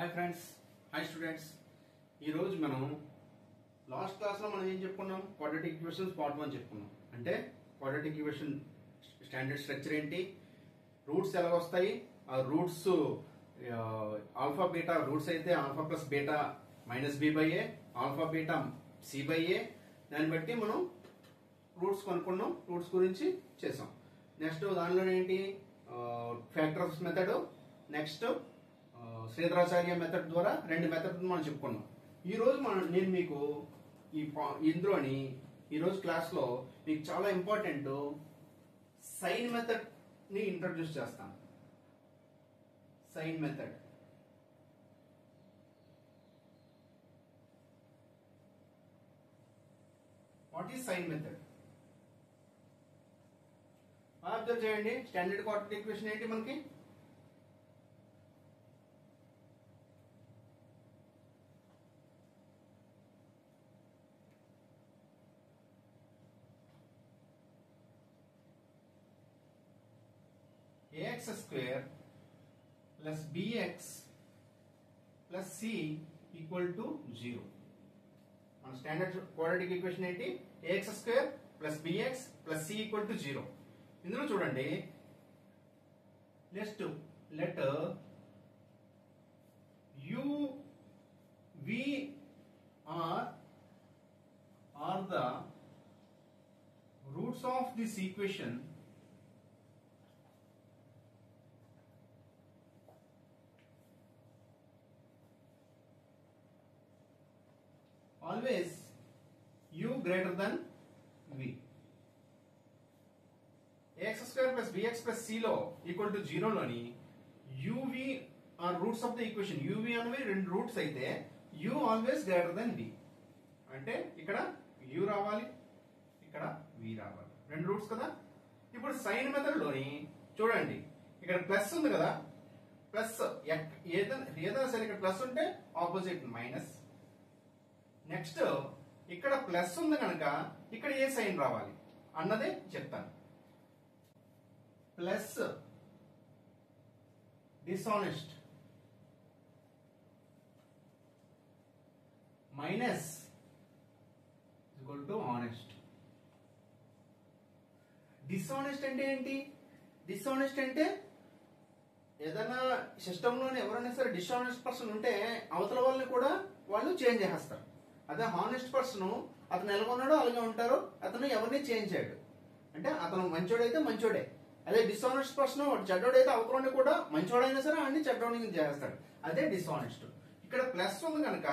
Hi friends, hi students. ఈరోజు మనం last క్లాస్లో మనం ఏం చెప్పుకున్నాం? క్వాడ్రాటిక్ ఈక్వేషన్స్ పార్ట్ 1 చెప్పుకున్నాం. అంటే క్వాడ్రాటిక్ ఈక్వేషన్ స్టాండర్డ్ స్ట్రక్చర్ ఏంటి, రూట్స్ ఎలా వస్తాయి, ఆ రూట్స్ ఆల్ఫా బీటా రూట్స్ అయితే alpha plus beta minus B by A, alpha beta C by A, దాన్ని బట్టి మనం రూట్స్ కనుక్కున్నాం, రూట్స్ గురించి చేసాం. నెక్స్ట్ దానిలో ఏంటి factors method, next Sridharacharya method ద్వారా రెండు మెథడ్ మనం చెప్పుకున్నాం. ఈ రోజు నేను మీకు ఇందులోని ఈరోజు క్లాస్లో మీకు చాలా ఇంపార్టెంట్ సైన్ మెథడ్ ని ఇంట్రడ్యూస్ చేస్తాను. Sign method what is sign method? Observe చేయండి. స్టాండర్డ్ క్వాడ్రాటిక్ ఈక్వేషన్ ఏంటి మనకి? ax square plus bx plus c equal to 0. మన స్టాండర్డ్ క్వాడ్రాటిక్ ఈక్వేషన్ ఏంటి? ax square plus bx plus c equal to 0. ఇందులో చూడండి, next let u v are the roots of this equation always u greater than v. ax square plus bx plus c లో equal to 0 లోని uv are roots of the equation. uv అనేవి రెండు roots అయితే u always greater than v. అంటే ఇక్కడ u రావాలి, ఇక్కడ v రావాలి, రెండు రూట్స్ కదా. ఇప్పుడు సైన్ మెథడ్ లోని చూడండి, ఇక్కడ ప్లస్ ఉంది కదా, ప్లస్ ఏదైనా సరే ఇక్కడ ప్లస్ ఉంటే ఆపోజిట్ మైనస్. నెక్స్ట్ ఇక్కడ ప్లస్ ఉంది కనుక ఇక్కడ ఏ సైన్ రావాలి అన్నదే చెప్తాను. Plus dishonest, minus equal to honest. Dishonest అంటే ఏంటి? డిసానెస్ట్ అంటే ఏదైనా సిస్టంలోనే ఎవరైనా సరే డిసానెస్ట్ పర్సన్ ఉంటే అవతల వాళ్ళని కూడా వాళ్ళు చేంజ్ చేస్తారు. అదే హానెస్ట్ పర్సన్, అతను ఎలా ఉన్నాడో అలాగే ఉంటారు, అతను ఎవరిని చేంజ్ చేయడు. అంటే అతను మంచోడైతే మంచోడే. అదే డిసానెస్ట్ పర్సన్ చెడ్డోడైతే అవతలని కూడా మంచోడైనా సరే అన్ని చెడ్డోడిని చేస్తాడు. అదే డిసానెస్ట్. ఇక్కడ ప్లస్ ఉంది కనుక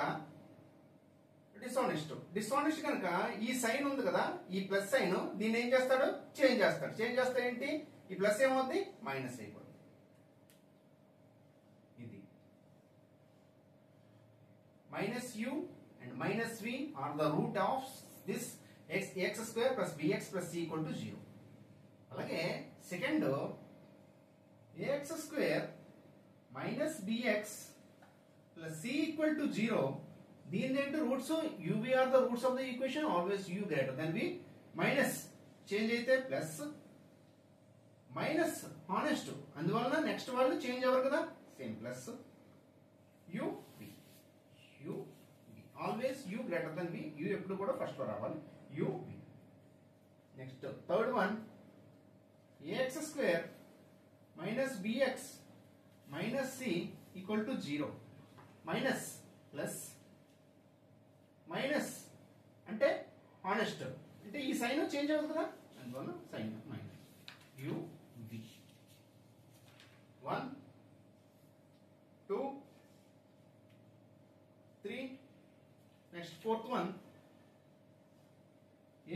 డిసానెస్ట్. డిసానెస్ట్ కనుక ఈ సైన్ ఉంది కదా, ఈ ప్లస్ సైన్ దీన్ని ఏం చేస్తాడు? చేంజ్ చేస్తాడు. చేంజ్ చేస్తే ఏంటి? ఈ ప్లస్ ఏమవుద్ది? మైనస్ అయిపోతుంది. ఇది minus you and minus v are the root of this x square plus bx plus c equal to 0. అలాగే second ax square minus bx plus c equal to 0, దీని ఏంటి? Roots uv are the roots of the equation, always u greater than v. Minus change అయితే plus, minus honest, అందువలన next వాళ్ళు change అవ్వరు కదా, same plus u v. u always u greater than v. u ఎప్పుడు కూడా first లో రావాలి, u v. Next third one ax square minus bx minus c equal to 0. Minus plus, minus అంటే honest, అంటే ఈ సైన్ చేంజ్ అవుతుంది కదా, అందువల్ల sign minus u v. 1 2 3. Next fourth one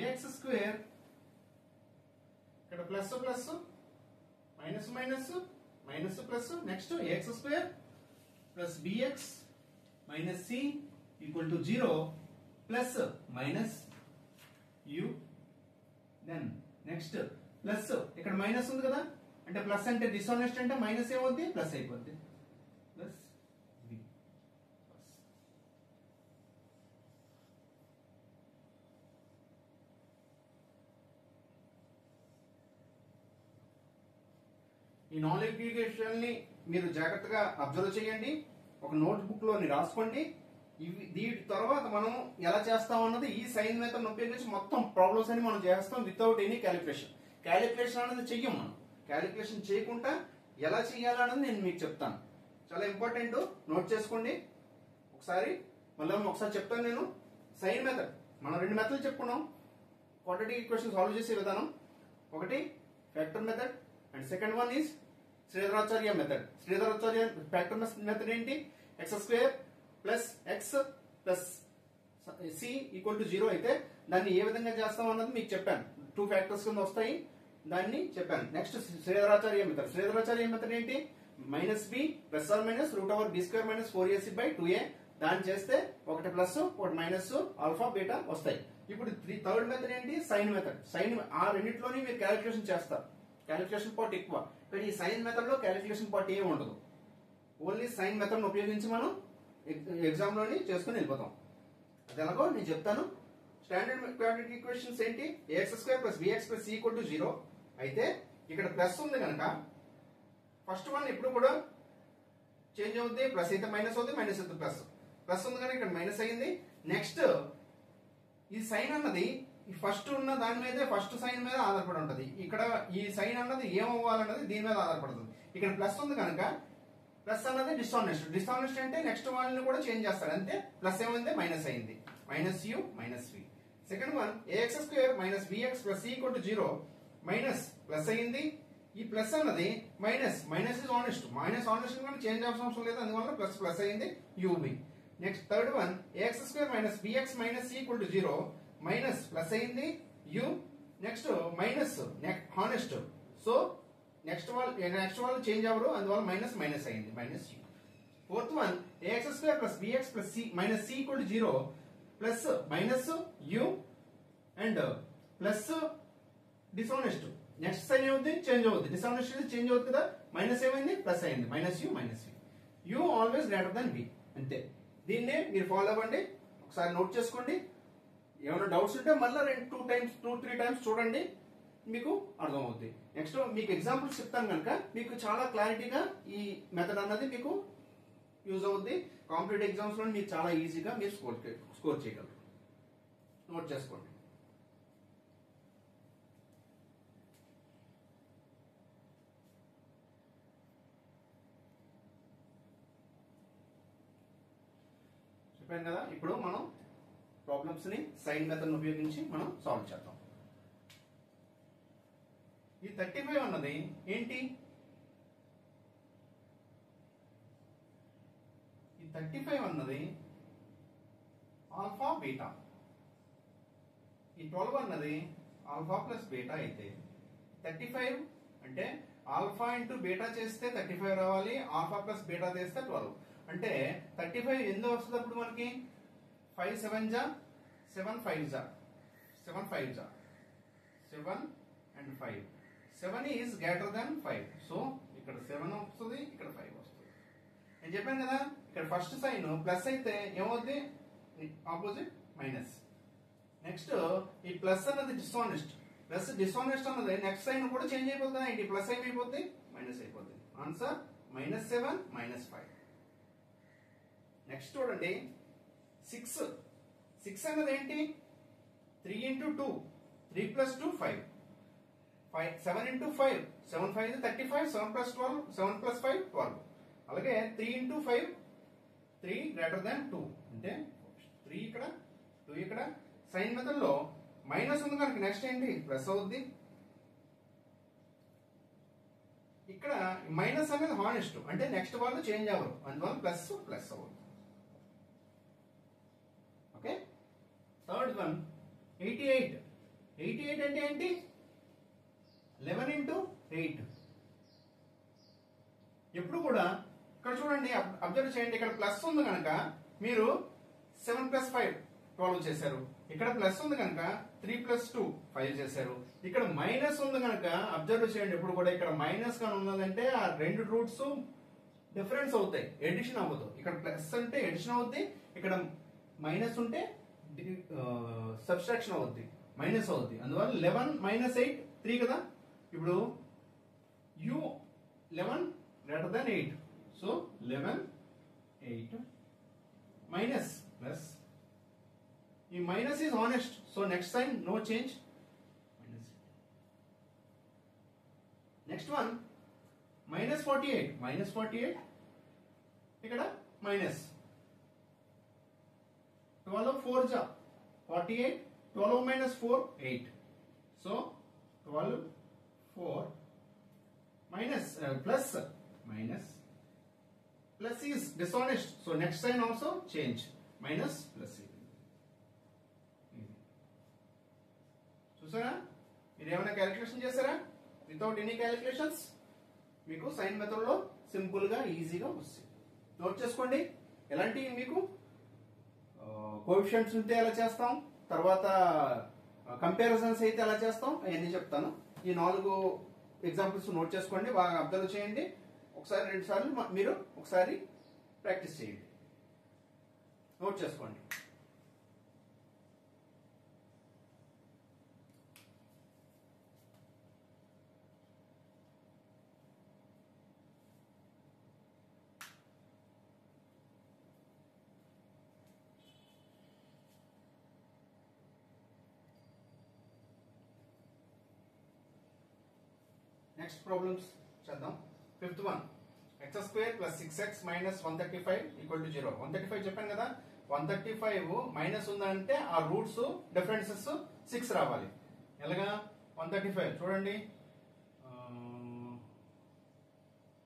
ax square, ఇక్కడ plus plus, minus minus, minus plus, next ax square plus bx minus c equal to 0 plus minus u. Then next plus, ఇక్కడ minus ఉంది కదా, అంటే plus అంటే dishonest అంటే minus ఏమవుద్ది? Plus అయిపోద్ది, plus v. ఈ నాన్ ఈక్వేషన్ ని మీరు జాగ్రత్తగా అబ్జర్వ్ చేయండి. ఒక నోట్ బుక్ లోని రాసుకోండి. దీని తర్వాత మనం ఎలా చేస్తాం అన్నది ఈ సైన్ మెథడ్ ఉపయోగించి మొత్తం ప్రాబ్లమ్స్ అని మనం చేస్తాం వితౌట్ ఎనీ క్యాలిక్యులేషన్. క్యాలిక్యులేషన్ అనేది చెయ్యం మనం. క్యాలిక్యులేషన్ చేయకుండా ఎలా చేయాలన్నది నేను మీకు చెప్తాను. చాలా ఇంపార్టెంట్, నోట్ చేసుకోండి. మళ్ళీ ఒకసారి చెప్తాను నేను. సైన్ మెథడ్ మనం 2 మెథడ్లు చెప్పుకున్నాం క్వాడ్రాటిక్ ఈక్వేషన్ సాల్వ్ చేసే విధానం. ఒకటి factor method and second one is Sridharacharya method. Sridharacharya factor method ఏంటి? x² plus X plus C equal to 0 అయితే దాన్ని ఏ విధంగా చేస్తాం అన్నది మీకు చెప్పాను. 2 ఫ్యాక్టర్స్ కింద వస్తాయి, దాన్ని చెప్పాను. Next Sridharacharya method. Sridharacharya method ఏంటి? -b plus or minus √b² - 4ac/2a. దాన్ని చేస్తే ఒకటి ప్లస్ ఒకటి మైనస్ ఆల్ఫా బీటా వస్తాయి. ఇప్పుడు థర్డ్ మెథడ్ ఏంటి? Sign method. సైన్ ఆ రెండింటిలోని మీరు క్యాలిక్యులేషన్ చేస్తారు. క్యాలిక్యులేషన్ పార్ట్ ఎక్కువ, కానీ ఈ సైన్ మెథడ్ లో క్యాలిక్యులేషన్ పార్ట్ ఏమి ఉండదు. ఓన్లీ సైన్ మెథడ్ ఉపయోగించి మనం ఎగ్జామ్ లోని చేసుకుని వెళ్ళిపోతాం. అది ఎలాగో నేను చెప్తాను. స్టాండర్డ్ క్వాడ్రాటిక్ ఈక్వేషన్స్ ఏంటి? ax² + bx + c = 0 అయితే ఇక్కడ ప్లస్ ఉంది కనుక ఫస్ట్ వన్ ఎప్పుడు కూడా చేంజ్ అవుద్ది. ప్లస్ అయితే మైనస్ అవుతుంది, మైనస్ అయితే ప్లస్. ప్లస్ ఉంది కనుక ఇక్కడ మైనస్ అయ్యింది. నెక్స్ట్ ఈ సైన్ అన్నది ఈ ఫస్ట్ ఉన్న దాని మీద ఫస్ట్ సైన్ మీద ఆధారపడి ఉంటుంది. ఇక్కడ ఈ సైన్ అన్నది ఏమవ్వాలన్నది దీని మీద ఆధారపడుతుంది. ఇక్కడ ప్లస్ ఉంది కనుక ప్లస్ అన్నది డిస్ఆనెస్ట్. డిస్ఆనెస్ట్ అంటే నెక్స్ట్ వాళ్ళని కూడా చేంజ్ చేస్తారు అంతే. ప్లస్ ఏమైంది? మైనస్ అయింది. -u -v. Second one ax² - bx + c = 0 minus plus అయింది. ఈ ప్లస్ అన్నది minus is honest. Minus honest కానీ చేంజ్ అవసరం లేదు, అందువల్ల ప్లస్ ప్లస్ అయింది uv. Next third one ax² - bx - c = 0 minus plus అయింది u. Next minus honest, so next వాళ్ళు చేంజ్ అవ్వరు, అందువల్ల మైనస్ అయింది -u. Fourth one ax² + bx + c - c = 0 plus -u and plus dishonest. Next sign ఏమవుతుంది? Change అవుతుంది. Dishonest change అవుతుంది కదా, minus ఏమైంది? ప్లస్ అయింది. -u -v. u always greater than v. అంతే. దీన్నే మీరు ఫాలో అవ్వండి. ఒకసారి నోట్ చేసుకోండి. ఏమైనా డౌట్స్ ఉంటే మళ్ళీ 2-3 టైమ్స్ చూడండి, మీకు అర్థమవుతుంది. నెక్స్ట్ మీకు ఎగ్జాంపుల్స్ చెప్తాను కనుక మీకు చాలా క్లారిటీగా ఈ మెథడ్ అన్నది మీకు యూజ్ అవుద్ది. కాంపిటేటివ్ ఎగ్జామ్స్ లో మీరు చాలా ఈజీగా మీరు స్కోర్ చేయగలరు. నోట్ చేసుకోండి. చెప్పాను కదా, ఇప్పుడు మనం ప్రాబ్లమ్స్ ని సైన్ మెథడ్ ఉపయోగించి మనం సాల్వ్ చేద్దాం. ఈ 35 అన్నది ఏంటి? ఈ 35 అన్నది ఆల్ఫా బీటా. ఈ 12 అన్నది ఆల్ఫా ప్లస్ బీటా అయితే 35 అంటే ఆల్ఫా ఇంటూ బీటా చేస్తే 35 రావాలి, ఆల్ఫా ప్లస్ బీటా చేస్తే 12. అంటే 35 ఎందుకు వస్తుంది అప్పుడు మనకి? 5 7 జా 7 5 జా 7 5 జా 7 and 5. 7 is greater than 5. So ఇక్కడ 7 వస్తుంది, ఇక్కడ 5 వస్తుంది. నేను చెప్పాను కదా, ఇక్కడ ఫస్ట్ సైన్ ప్లస్ అయితే ఏమవుద్ది? Opposite minus. నెక్స్ట్ ఈ ప్లస్ అన్నది డిస్ఆనెస్ట్. ప్లస్ డిస్ఆనెస్ట్ అన్నది నెక్స్ట్ సైన్ కూడా చేంజ్ అయిపోతుంది. ఏంటి? ప్లస్ ఏమైపోద్ది? మైనస్ అయిపోతుంది. ఆన్సర్ -7 -5. నెక్స్ట్ చూడండి 6. 6 అన్నది ఏంటి? 3 × 2 3 + 2 5. 7 × 5 7 5 35. 7 + 12 7 + 5 12. అలాగే 3 × 5 3 గ్రేటర్ దాన్ 2 అంటే 3 ఇక్కడ 2 ఇక్కడ. సైన్ మెథడ్ లో మైనస్ ఉంది కనుక నెక్స్ట్ ఏంటి? ప్లస్ అవుద్ది. ఇక్కడ మైనస్ అనేది హానెస్ట్ అంటే నెక్స్ట్ వాళ్ళు చేంజ్ అవ్వరు, అందువల్ల ప్లస్ ప్లస్ అవుతుంది. ఓకే. Third one 88. 88 అంటే ఏంటి? 11 × 8. ఎప్పుడు కూడా ఇక్కడ చూడండి, అబ్జర్వ్ చేయండి. ఇక్కడ ప్లస్ ఉంది కనుక మీరు 7 + 5 12 చేశారు. ఇక్కడ ప్లస్ ఉంది కనుక 3 + 2 5 చేశారు. ఇక్కడ మైనస్ ఉంది కనుక అబ్జర్వ్ చేయండి. ఎప్పుడు కూడా ఇక్కడ మైనస్ కానీ ఉన్నదంటే ఆ రెండు రూట్స్ డిఫరెన్స్ అవుతాయి, ఎడిషన్ అవ్వదు. ఇక్కడ ప్లస్ అంటే ఎడిషన్ అవుద్ది, ఇక్కడ మైనస్ ఉంటే సబ్స్ట్రాక్షన్ అవుద్ది, మైనస్ అవుద్ది. అందువల్ల 11 - 8 3 కదా. ఇప్పుడు u 11 greater than 8, so 11 8 minus plus. ఈ minus is honest, so next sign no change. Minus. Next one minus 48 ఇక్కడ minus 12 4 ja 48, 12 minus 4 8, so 12 4 minus plus is dishonest, so next sign also change, minus plus. చూసారా, మీరు ఏమైనా calculation చేశారా? Without any calculations మీకు sign method లో simple గా ఈజీగా వస్తుంది. నోట్ చేసుకోండి. ఎలాంటి మీకు కోఎఫిషియంట్స్ ఉంటే ఎలా చేస్తాం, తర్వాత కంపారిజన్స్ అయితే ఎలా చేస్తాం, అవన్నీ చెప్తాను. ఈ 4 ఎగ్జాంపుల్స్ నోట్ చేసుకోండి, బాగా అబ్జర్వ్ చేయండి. ఒకసారి 2 సార్లు మీరు ఒకసారి ప్రాక్టీస్ చేయండి. నోట్ చేసుకోండి. నెక్స్ట్ ప్రాబ్లమ్స్ చేద్దాం. 5th one, x square plus 6x minus 135 equal to 0. 135 చెప్పాను కదా, 135 మైనస్ ఉందంటే ఆ రూట్స్ డిఫరెన్సెస్ 6 రావాలి. ఎలాగా 135 చూడండి,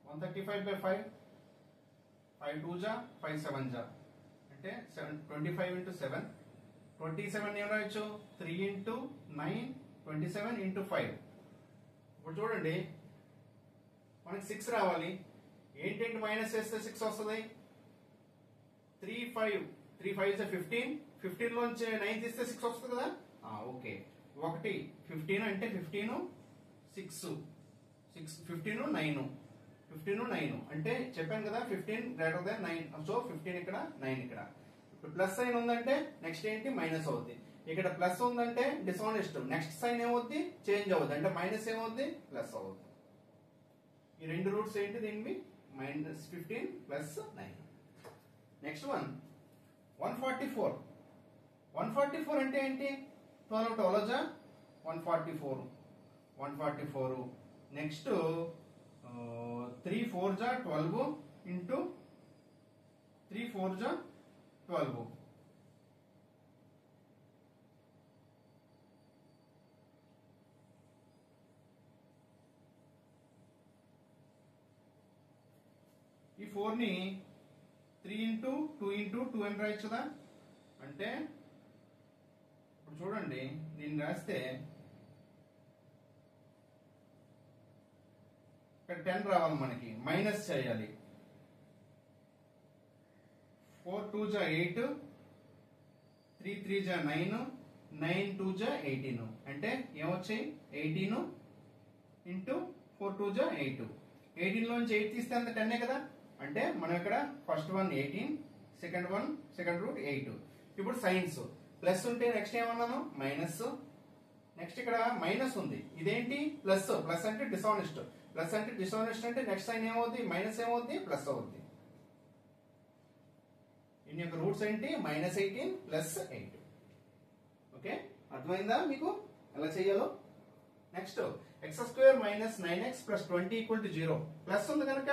135 by 5, 5 2 ja 5 7 ja అంటే 25 into 7, 27 ఏం రాయొచ్చు, 3 into 9, 27 into 5. ఇప్పుడు చూడండి మనకి 6 రావాలి. ఏంటంటే మైనస్ చేస్తే 6 వస్తుంది. 3 5 is 15, 15 లోంచి 9 తీస్తే 6 వస్తుంది కదా. ఓకే, 1 15 అంటే 15 6 15 9 అంటే చెప్పాను కదా 15 గ్రేటర్ దాన్ 9, సో 15 ఇక్కడ 9 ఇక్కడ. ఇప్పుడు ప్లస్ సైన్ ఉందంటే నెక్స్ట్ ఏంటి మైనస్ అవుద్ది. ఇక్కడ ప్లస్ ఉందంటే డిసానెస్ట్, నెక్స్ట్ సైన్ ఏమవుద్ది చేంజ్ అవుద్ది, అంటే మైనస్ ఏమవుద్ది ప్లస్ అవుద్ది. ఈ 2 రూట్స్ ఏంటి దీనివి, minus 15 plus 9. నెక్స్ట్ వన్ 144 అంటే ఏంటి, 12 12 జా 144. నెక్స్ట్ 3 4 జా 12 ఇంటూ 3 4 జా 12. ఈ 4 ని 3 into 2 into 2 అని రాయొచ్చు కదా. అంటే ఇప్పుడు చూడండి దీన్ని రాస్తే ఇక్కడ 10 రావాలి, మనకి మైనస్ చేయాలి. 4 2 జా 8, 3 3 జా 9, 9 2 జా 18 అంటే ఏమొచ్చాయి 18 ఇంటూ 4 2 జా 8. 18 లోంచి 8 తీస్తే అంత 10 కదా. అంటే మనం ఇక్కడ ఫస్ట్ వన్ 18, సెకండ్ రూట్ 8. ఇప్పుడు సైన్స్ ప్లస్ ఉంటే నెక్స్ట్ ఏమన్నాను మైనస్. నెక్స్ట్ ఇక్కడ మైనస్ ఉంది, ఇదేంటి ప్లస్. ప్లస్ అంటే డిసానెస్ట్, అంటే నెక్స్ట్ సైన్ ఏమవుద్ది మైనస్ ఏమవుద్ది ప్లస్ అవుద్ది. దీని యొక్క రూట్స్ ఏంటి -18 ప్లస్ 8. ఓకే, అర్థమైందా మీకు ఎలా చేయాలో? Next x square minus 9x plus 20 equal to 0. Plus ఉంది కనుక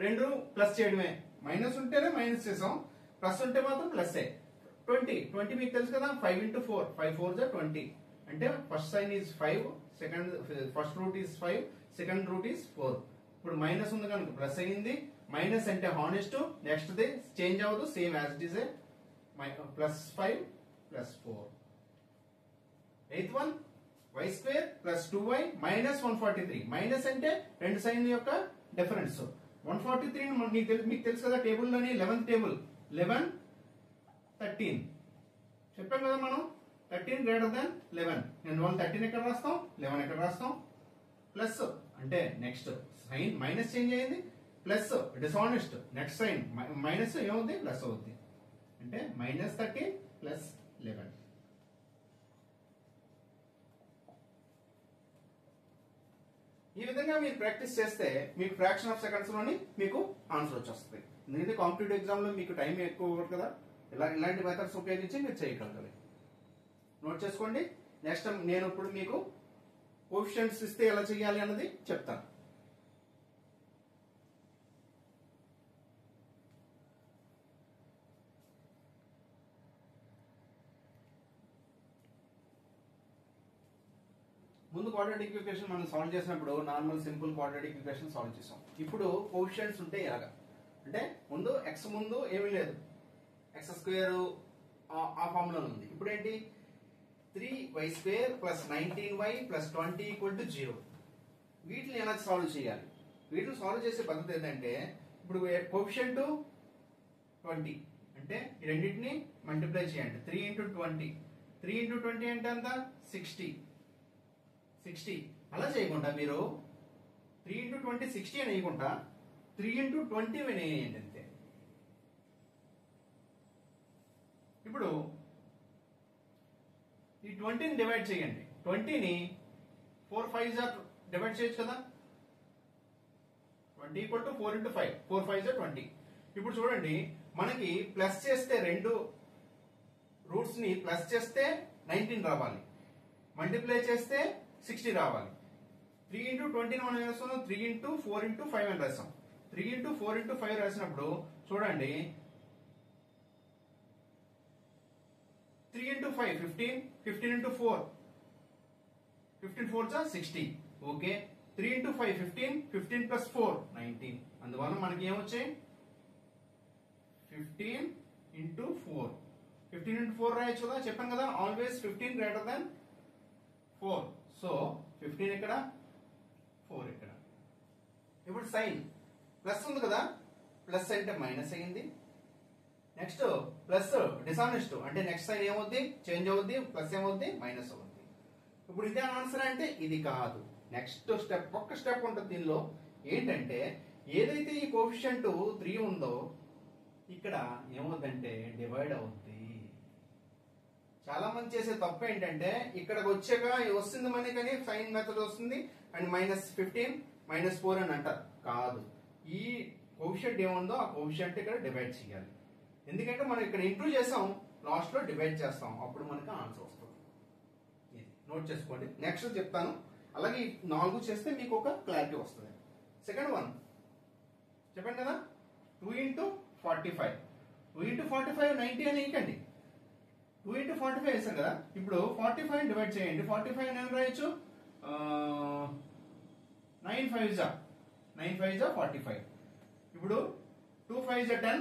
2 ప్లస్ చేయడమే, మైనస్ ఉంటేనే మైనస్ చేసాం, ప్లస్ ఉంటే మాత్రం ప్లస్. 20 మీకు తెలుసు కదా, 5 into 4, 5 4 జా 20 అంటే first sign is 5, first root is 5, second root is 4. ఇప్పుడు మైనస్ ఉంది కనుక ప్లస్ అయ్యింది. మైనస్ అంటే హానెస్ట్, నెక్స్ట్ ది చేంజ్ అవ్వదు, same as it is +5 +4. 8th one y square plus 2y minus 143. Minus అంటే రెండు సైన్ల యొక్క డిఫరెన్స్. 143 మీకు తెలుసు కదా టేబుల్ లోని 11th టేబుల్ 11 13 చెప్పాం కదా మనం, 13 గ్రేటర్ దాన్ 11. నేను 13 ఎక్కడ రాస్తాం, 11 ఎక్కడ రాస్తాం. ప్లస్ అంటే నెక్స్ట్ సైన్ మైనస్ చేంజ్ అయ్యింది, plus dishonest, next sign minus ఏమవుద్ది ప్లస్ అవుద్ది. అంటే -13 ప్లస్ 11. ఈ విధంగా మీరు ప్రాక్టీస్ చేస్తే మీకు ఫ్రాక్షన్ ఆఫ్ సెకండ్స్ లోని మీకు ఆన్సర్ వచ్చేస్తుంది. ఎందుకంటే కాంపిటేటివ్ ఎగ్జామ్ లో మీకు టైం ఎక్కువ ఇవ్వదు కదా, ఇలాంటి మెథడ్స్ ఉపయోగించి మీరు చేయగలగాలి. నోట్ చేసుకోండి. నెక్స్ట్ నేను ఇప్పుడు మీకు కోఎఫిషియెంట్స్ ఇస్తే ఎలా చేయాలి అన్నది చెప్తాను. ముందు క్వాడ్రాటిక్ ఈక్వేషన్ మనం సాల్వ్ చేసినప్పుడు normal simple quadratic equation solve చేసాం. ఇప్పుడు కోఎఫిషియెంట్స్ ఉంటే ఎలాగా అంటే ముందు ఎక్స్ ముందు ఏమీ లేదు, ఎక్స్ స్క్వేర్ ఆ ఫార్ములా ఉంది. ఇప్పుడు ఏంటి 3y² + 19y + 20 = 0. వీటిని ఎలా సాల్వ్ చేయాలి? వీటిని సాల్వ్ చేసే పద్ధతి ఏంటంటే ఇప్పుడు కోఎఫిషియెంట్ 20 అంటే ఈ రెండింటిని మల్టిప్లై చేయండి. 3 × 20 3 × 20 అంటే ఎంత 60. అలా చేయకుండా మీరు 3 × 20 60 అని వేయకుండా 3 × 20 వేయండి అంతే. ఇప్పుడు ఈ 20ని డివైడ్ చేయండి. 20ని 4 5s డివైడ్ చేయొచ్చు కదా. 20 = 4 × 5 4 5s 20. ఇప్పుడు చూడండి మనకి ప్లస్ చేస్తే రెండు రూట్స్ ని ప్లస్ చేస్తే 19 రావాలి, మల్టిప్లై చేస్తే 60 రావాలి. 3 × 20 మనం వేస్తున్నాం 3 × 4 × 5 అని రాసాం. 3 × 4 × 5 రాసినప్పుడు చూడండి 3 × 5 15 15 × 4 15 4s 60. ఓకే 3 × 5 15 15 + 4 19. అందువల్ల మనకి ఏమొచ్చాయి 15 × 4 15 × 4 రాయొచ్చు కదా, చెప్పాను కదా ఆల్వేస్ 15 > 4. సో 15 ఇక్కడ 4 ఇక్కడ. ఇప్పుడు సైన్ ప్లస్ ఉంది కదా, ప్లస్ అంటే మైనస్ అయ్యింది. నెక్స్ట్ ప్లస్ డిసానెస్ట్ అంటే నెక్స్ట్ సైన్ ఏమవుద్ది చేంజ్ అవుద్ది, ప్లస్ ఏమవుద్ది మైనస్ అవుద్ది. ఇప్పుడు ఇదే ఆన్సర్ అంటే ఇది కాదు. నెక్స్ట్ స్టెప్ ఒక్క స్టెప్ ఉంటుంది దీనిలో. ఏంటంటే ఏదైతే ఈ కోఎఫిషియంట్ 3 ఉందో ఇక్కడ ఏమవుద్దంటే డివైడ్ అవుద్ది. చాలా మంది చేసే తప్పు ఏంటంటే ఇక్కడికి వచ్చాక వస్తుంది మనకని సైన్ మెథడ్ వస్తుంది అండ్ -15 -4 అని అంటారు. కాదు, ఈ కోఎఫిషియంట్ ఏముందో ఆ కోఎఫిషియంట్ ఇక్కడ డివైడ్ చేయాలి. ఎందుకంటే మనం ఇక్కడ ఇంటూ చేసాం, లాస్ట్ లో డివైడ్ చేస్తాం, అప్పుడు మనకి ఆన్సర్ వస్తుంది. ఇది నోట్ చేసుకోండి. నెక్స్ట్ చెప్తాను. అలాగే 4 చేస్తే మీకు ఒక క్లారిటీ వస్తుంది. సెకండ్ వన్ చెప్పండి కదా 2 × 45 2 × 45 90 అని వేయకండి. 2 × 45 వేసాం కదా. ఇప్పుడు 45 డివైడ్ చేయండి. 45 నేను రాయొచ్చు 9 5s 45. ఇప్పుడు 2 5s 10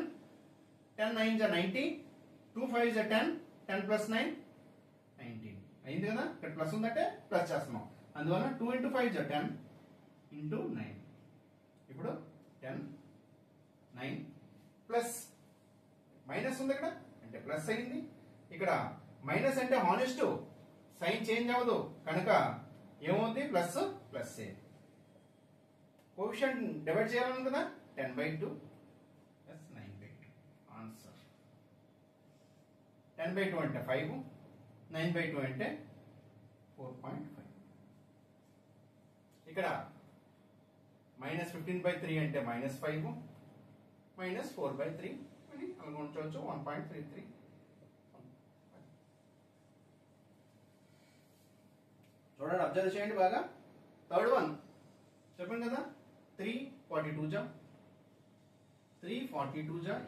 10 9s 90 2 5s 10 10 + 9 19 అయింది కదా. ఇక్కడ ప్లస్ ఉందంటే ప్లస్ చేస్తున్నాం, అందువల్ల 2 × 5s 10 × 9. ఇప్పుడు 10 9 ప్లస్ మైనస్ ఉంది ఇక్కడ అంటే ప్లస్ అయింది. ఇక్కడ మైనస్ అంటే హానెస్ట్ సైన్ చేంజ్ అవ్వదు కనుక ఏమవుతుంది ప్లస్ ప్లస్. కోఎఫిషియంట్ డివైడ్ చేయాలని కదా 10/2 + 9/2 ఆన్సర్. 10/2 అంటే 5, 9/2 అంటే 4.5. ఇక్కడ -15/3 అంటే -5 -4/3 అని అనుకోవచ్చు 1.33. చూడండి, అబ్జర్వ్ చేయండి బాగా. థర్డ్ వన్ చెప్పండి కదా 342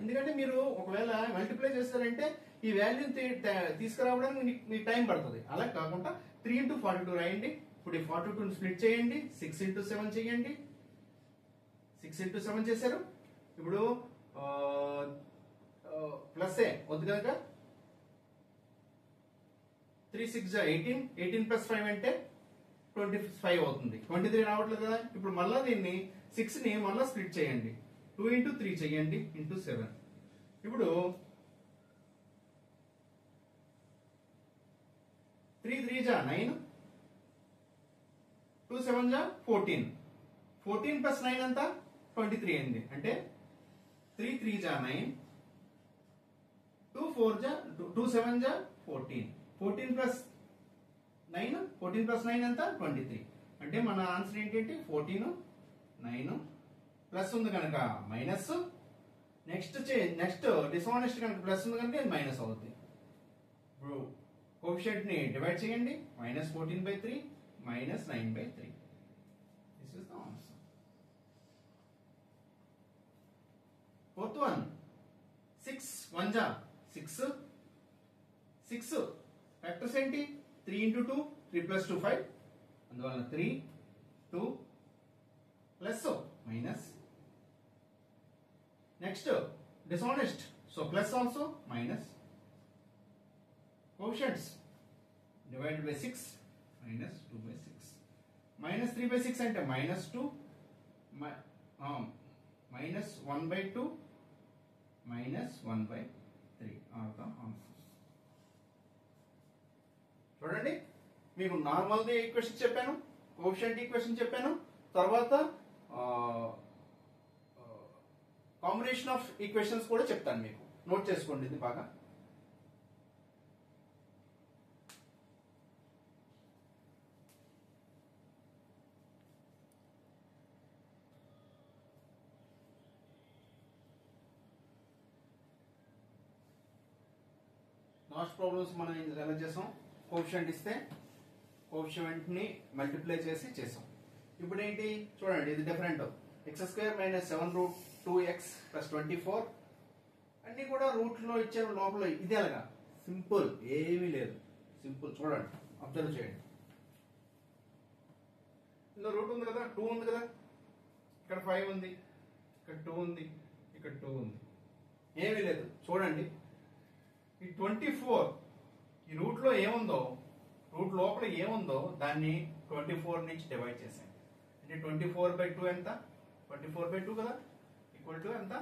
ఎందుకంటే మీరు ఒకవేళ మల్టిప్లై చేస్తారంటే ఈ వాల్యూ తీసుకురావడానికి మీకు టైం పడుతుంది. అలా కాకుండా 3 × 42 రాయండి. ఇప్పుడు ఈ 42ని స్ప్లిట్ చేయండి, 6 × 7 చేయండి. 6 × 7 చేశారు. ఇప్పుడు ప్లస్ వద్దు కనుక 3 6 18 18 + 5 అంటే 25 అవుతుంది. 23 రావట్లేదు కదా. ఇప్పుడు మళ్ళా దీన్ని 6ని మళ్ళా స్ప్లిట్ చేయండి, 2 × 3 చేయండి × 7. ఇప్పుడు 3 3s 9 2 7s 14 14 + 9 అంతా 23 అయింది. అంటే 3 3s 9 2 7s 14 14 + 9 అంతా 23. అంటే మన ఆన్సర్ ఏంటంటే 14 9 ప్లస్ ఉంది కనుక మైనస్, నెక్స్ట్ డిసానెస్ట్ కనుక ప్లస్ ఉంది కనుక ఇది మైనస్ అవుతుంది. ఇప్పుడు కోఎఫిషియంట్ ని డివైడ్ చేయండి, -14/3 -9/3. This is the answer. Fourth one 6 1 జా 6 6 ఫ్యాక్టర్స్ ఏంటి 3 × 2 3 + 2 5, అందువల్ల 3 2 plus minus. Next dishonest, so plus also minus. Coefficients divided by 6 -2/6 -3/6 అంటే -2 -1/2 -1/3 ఆర్ ద ఆన్సర్స్. చూడండి, మీకు నార్మల్ ది ఈక్వేషన్ చెప్పాను, కోఎఫిషియంట్ ఈక్వేషన్ చెప్పాను, తర్వాత కాంబినేషన్ ఆఫ్ ఈక్వేషన్స్ కూడా చెప్తాను. మీకు నోట్ చేసుకోండి ఇది బాగా. లాస్ట్ ప్రాబ్లమ్స్ మనం ఎలా చేసాం, కోఎఫిషియంట్ ఇస్తే కోఎఫిషియంట్ ని మల్టిప్లై చేసి చేసాం. ఇప్పుడు ఏంటి చూడండి, ఇది డిఫరెంట్. x² - 7√2x + 24 అన్ని కూడా రూట్ లో ఇచ్చారు లోపల. ఇది ఎలాగా సింపుల్, ఏమీ లేదు, సింపుల్. చూడండి, అబ్జర్వ్ చేయండి. ఇందులో రూట్ ఉంది కదా, 2 ఉంది కదా, ఇక్కడ 5 ఉంది, ఇక్కడ 2 ఉంది, ఇక్కడ 2 ఉంది, ఏమీ లేదు. చూడండి, ఈ 24 ఈ రూట్ లో ఏముందో, రూట్ లోపల ఏముందో దాన్ని 24 నుంచి డివైడ్ చేసాం. అంటే 24/2 ఎంత, 24/2 కదా, ఈక్వల్ టు ఎంత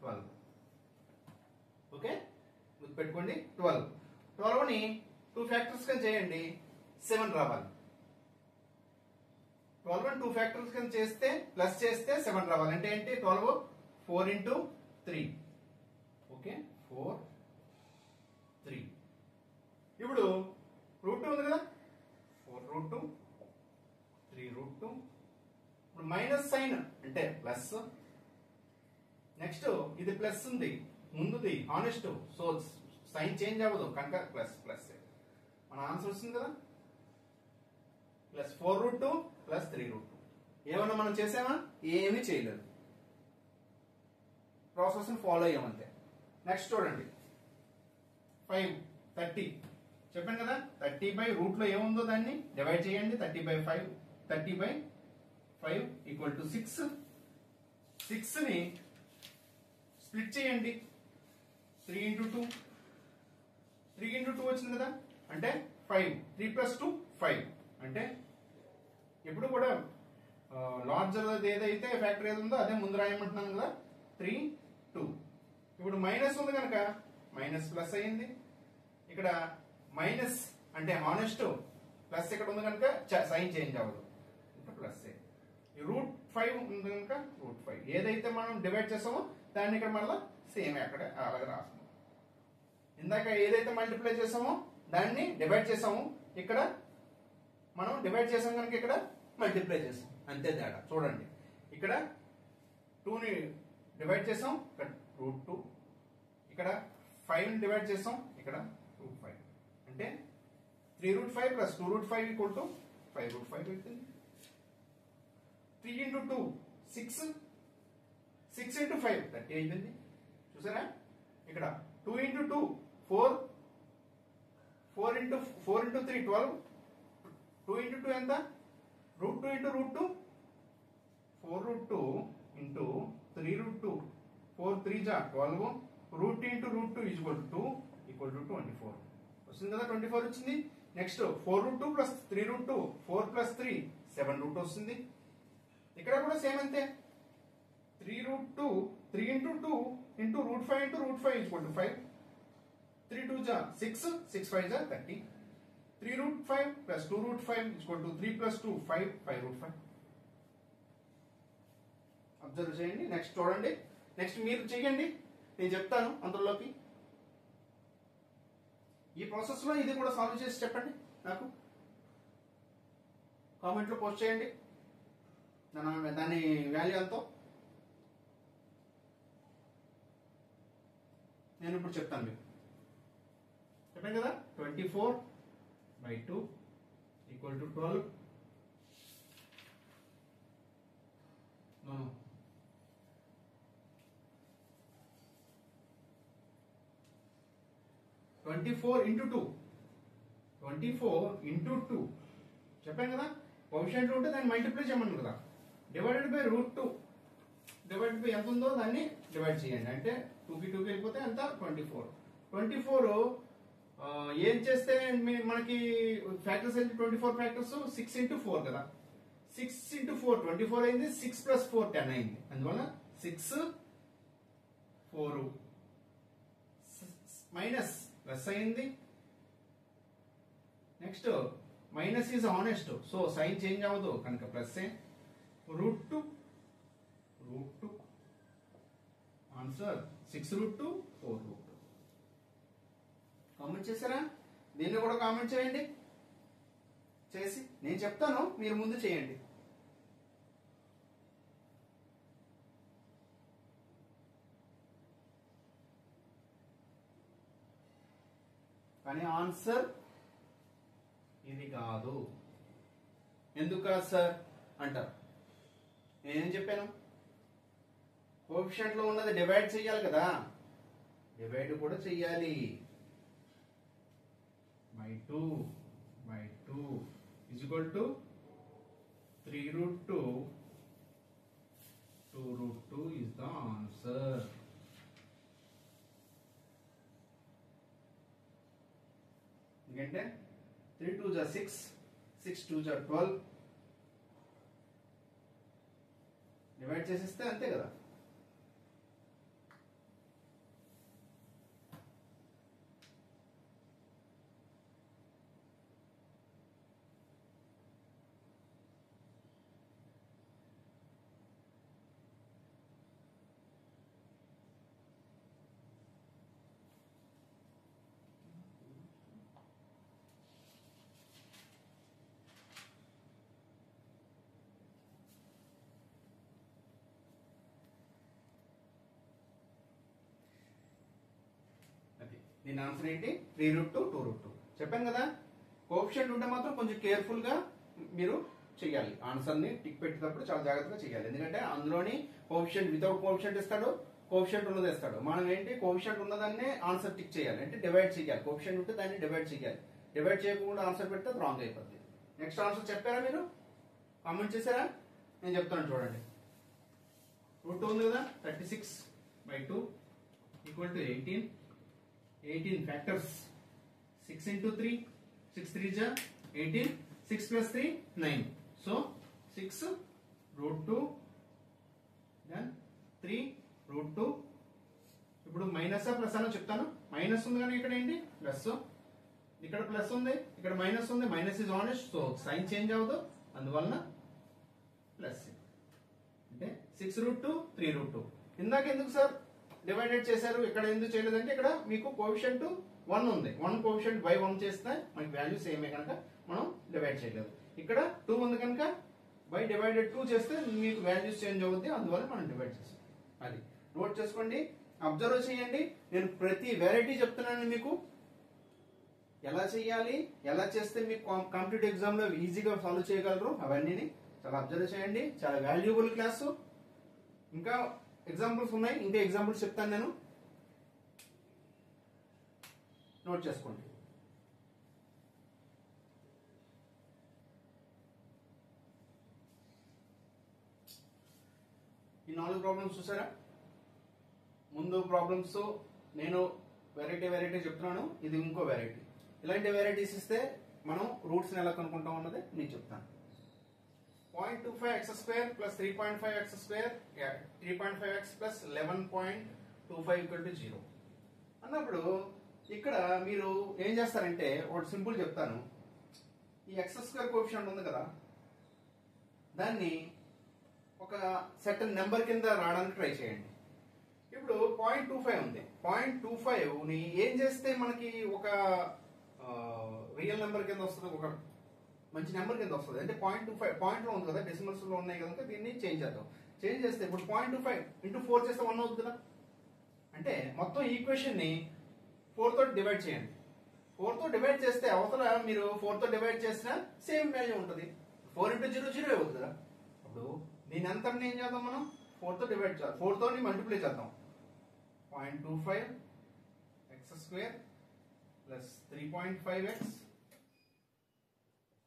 12. ఓకే, గుర్తుపెట్టుకోండి 12. 12ని 2 ఫ్యాక్టర్స్ కింద చేయండి, 7 రావాలి. 12ని 2 ఫ్యాక్టర్స్ కింద చేస్తే ప్లస్ చేస్తే 7 రావాలి. అంటే ఏంటి 12 4 × 3. ఓకే, 4 3. ఇప్పుడు √2 ఉంది కదా, 4√2 3√2. ఇప్పుడు మైనస్ సైన్ అంటే ప్లస్. నెక్స్ట్ ఇది ప్లస్ ఉంది ముందుది హానెస్ట్, సో సైన్ చేంజ్ అవ్వదు కనుక ప్లస్ ప్లస్. మన ఆన్సర్ వస్తుంది కదా, ప్లస్ 4√2 ప్లస్ 3√2. ఏమన్నా మనం చేసామా, ఏమీ చేయలేదు, ప్రాసెస్ ఫాలో అయ్యామంతే. నెక్స్ట్ చూడండి 5 30 చెప్పాను కదా, 30 రూట్ లో ఏముందో దాన్ని డివైడ్ చేయండి. 30/5 30/5 ఈక్వల్ టు 6. 6ని స్ప్లిట్ చేయండి, 3 × 2 3 × 2 వచ్చింది కదా, అంటే 5 3 + 2 5. అంటే ఎప్పుడు కూడా లార్జర్ ఏదైతే ఫ్యాక్టర్ ఏది ఉందో అదే ముందు రాయమంటున్నాను కదా, 3 2. ఇప్పుడు మైనస్ ఉంది కనుక మైనస్ ప్లస్ అయ్యింది. ఇక్కడ మైనస్ అంటే హానెస్ట్, ప్లస్ ఇక్కడ ఉంది కనుక సైన్ చేంజ్ అవ్వదు, ఇంకా ప్లస్. √5 ఉంది కనుక √5. ఏదైతే మనం డివైడ్ చేసామో దాన్ని ఇక్కడ మళ్ళీ సేమ్ అక్కడ అలాగే రాస్తాం. ఇందాక ఏదైతే మల్టిప్లై చేసామో దాన్ని డివైడ్ చేసాము, ఇక్కడ మనం డివైడ్ చేసాం కనుక ఇక్కడ మల్టిప్లై చేసాం, అంతే తేడా. చూడండి, ఇక్కడ 2ని డివైడ్ చేసాం, ఇక్కడ √2. ఇక్కడ 5ని డివైడ్ చేసాం, ఇక్కడ √5. అంటే 3√5 + 2√5 ఈక్వల్ టు 5√5 అవుతుంది. 3 × 2 6 6 × 5 30 అయిపోయింది. చూసారా, ఇక్కడ 2 × 2 4 4 × 3 12. 2 × 2 ఎంత, √2 × √2 4√2 × 3√2 4 3 జా 12. √2 × √2 2 ఈక్వల్ టు 24 వస్తుంది కదా, 24 వచ్చింది. నెక్స్ట్ 4√2 + 3√2 4 + 3 7√2 వస్తుంది. ఇక్కడ కూడా సేమ్ అంతే, 3√2 3 × 2 × √5 × √5 ఈక్వల్ టు 5. 3 2 జా 6 6 5 జా 30. 3√5 + 2√5 ఈక్వల్ టు 3 + 2 5 5√5. అబ్జర్వ్ చేయండి. నెక్స్ట్ చూడండి, నెక్స్ట్ మీరు చేయండి, నేను చెప్తాను అందులోకి. ఈ ప్రాసెస్ లో ఇది కూడా సాల్వ్ చేసి చెప్పండి నాకు. కామెంట్లో పోస్ట్ చేయండి దాని వాల్యూ ఎంతో. నేను ఇప్పుడు చెప్తాను మీకు. చెప్పాను కదా 24/2 ఈక్వల్ టు 12. 24 into 2. 24 into 2 చెప్పాను కదా. కోఎఫిషియంట్ ఉంటే దాన్ని మల్టిప్లై చేయమన్నాను కదా. Divided by √2. డివైడెడ్ బై ఎంత ఉందో దాన్ని డివైడ్ చేయండి. అంటే 2కి 2కి వెళ్ళిపోతే ఎంత 24. 24 ఏం చేస్తే మనకి ఫ్యాక్టర్స్ ఏంటి? 24 ఫ్యాక్టర్స్ 6 into 4 కదా. 6 into 4 24 అయింది. 6 + 4 10 అయింది. అందువల్ల 6 4 మైనస్ ప్లస్ అయింది. Next minus is honest, so sign change అవ్వదు కనుక ప్లస్. √2 ఆన్సర్ 6√2 4√2. కామెంట్ చేశారా? దీన్ని కూడా కామెంట్ చేయండి. చేసి నేను చెప్తాను, మీరు ముందు చేయండి. కానీ ఆన్సర్ ఇది కాదు. ఎందుకు కాదు సార్ అంటారు. నేనేం చెప్పాను? కోఎఫిషియంట్ లో ఉన్నది డివైడ్ చేయాలి కదా. డివైడ్ కూడా చెయ్యాలి. /2 is equal to 3√2. 2√2 is the answer. ఎందుకంటే 3 2s are 6, 6 2s are 12. Divide చేసేస్తే అంతే కదా. దీని ఆన్సర్ ఏంటి? 3√2 2√2. చెప్పాను కదా. కోఎఫిషియంట్ ఉంటే మాత్రం కొంచెం కేర్ఫుల్ గా మీరు చేయాలి. ఆన్సర్ ని టిక్ పెట్టేటప్పుడు చాలా జాగ్రత్తగా చేయాలి. ఎందుకంటే అందులోని కోఎఫిషియంట్ వితౌట్ కోఎఫిషియంట్ ఇస్తాడు, కోఎఫిషియంట్ ఉన్నది ఇస్తాడు. మనం ఏంటి కోఎఫిషియంట్ ఉన్నదాన్ని ఆన్సర్ టిక్ చేయాలి. అంటే డివైడ్ చేయాలి. కోఎఫిషియంట్ ఉంటే దాన్ని డివైడ్ చేయాలి. డివైడ్ చేయకుండా ఆన్సర్ పెడితే రాంగ్ అయిపోద్ది. నెక్స్ట్ ఆన్సర్ చెప్పారా? మీరు కామెంట్ చేశారా? నేను చెప్తాను చూడండి. √2 ఉంది కదా. 36/2 equal to 18. 18 factors. 6 into 3, 6 3s are 18. 6 plus 3 9. So 6√2 then 3√2. ఇప్పుడు మైనస్ ప్లస్ అని చెప్తాను. మైనస్ ఉంది కానీ ఇక్కడ ఏంటి ప్లస్, ఇక్కడ ప్లస్ ఉంది, ఇక్కడ మైనస్ ఉంది. Minus is honest, so sign change అవ్వదు. అందువలన ప్లస్. అంటే 6√2 3√2. ఇందాక ఎందుకు సార్ డివైడెడ్ చేశారు? ఇక్కడ ఎందుకు చేయలేదంటే ఇక్కడ మీకు కోఎఫిషియంట్ 1 ఉంది. 1 కోఎఫిషియంట్ బై 1 చేస్తే మనకి వాల్యూ సేమే కనుక మనం డివైడ్ చేయలేదు. ఇక్కడ 2 ఉంది కనుక బై డివైడెడ్ 2 చేస్తే మీకు వాల్యూస్ చేంజ్ అవుద్ది. అందువల్ల మనం డివైడ్ చేస్తాం. అది నోట్ చేసుకోండి, అబ్జర్వ్ చేయండి. నేను ప్రతి వెరైటీ చెప్తున్నాను మీకు. ఎలా చేయాలి, ఎలా చేస్తే మీకు కాంపిటేటివ్ ఎగ్జామ్ లో ఈజీగా సాల్వ్ చేయగలరు అవన్నీ చాలా అబ్జర్వ్ చేయండి. చాలా వాల్యుబుల్ క్లాసు. ఇంకా ఎగ్జాంపుల్స్ ఉన్నాయి, ఇంకా ఎగ్జాంపుల్స్ చెప్తాను నేను. నోట్ చేసుకోండి. ఈ 4 ప్రాబ్లమ్స్ చూసారా? ముందు ప్రాబ్లమ్స్ నేను వెరైటీ చెప్తున్నాను. ఇది ఇంకో వెరైటీ. ఇలాంటి వెరైటీస్ ఇస్తే మనం రూట్స్ ఎలా కనుక్కుంటాం అన్నది నేను చెప్తాను. 0.25x² plus 3.5x² 3.5x plus 11.25 = 0 అన్నప్పుడు ఇక్కడ మీరు ఏం చేస్తారంటే ఒకటి సింపుల్ చెప్తాను. ఈ x² కోఎఫిషియంట్ ఉంది కదా, దాన్ని ఒక సర్టెన్ నెంబర్ కింద రావడానికి ట్రై చేయండి. ఇప్పుడు 0.25 ఉంది. 0.25 ని ఏం చేస్తే మనకి ఒక రియల్ నెంబర్ కింద వస్తుంది, ఒక మంచి నెంబర్ కింద వస్తుంది. అంటే 0.25 పాయింట్లో ఉంది కదా, డెసిమల్స్ లో ఉన్నాయి కనుక దీన్ని చేంజ్ చేద్దాం. చేంజ్ చేస్తే ఇప్పుడు 0.25 ఇంటూ 4 చేస్తే 1 అవుతుంది కదా. అంటే మొత్తం ఈక్వేషన్ ని 4 తో డివైడ్ చేయండి. 4 తో డివైడ్ చేస్తే అవతల మీరు 4 తో డివైడ్ చేసినా సేమ్ వాల్యూ ఉంటుంది. 4 ఇంటూ 0 0 అవుతుంది కదా. అప్పుడు దీని అంతటిని ఏం చేద్దాం మనం, 4 తో డివైడ్ చేద్దాం, 4 తో మల్టిప్లై చేద్దాం. 0.25 x square plus 3.5x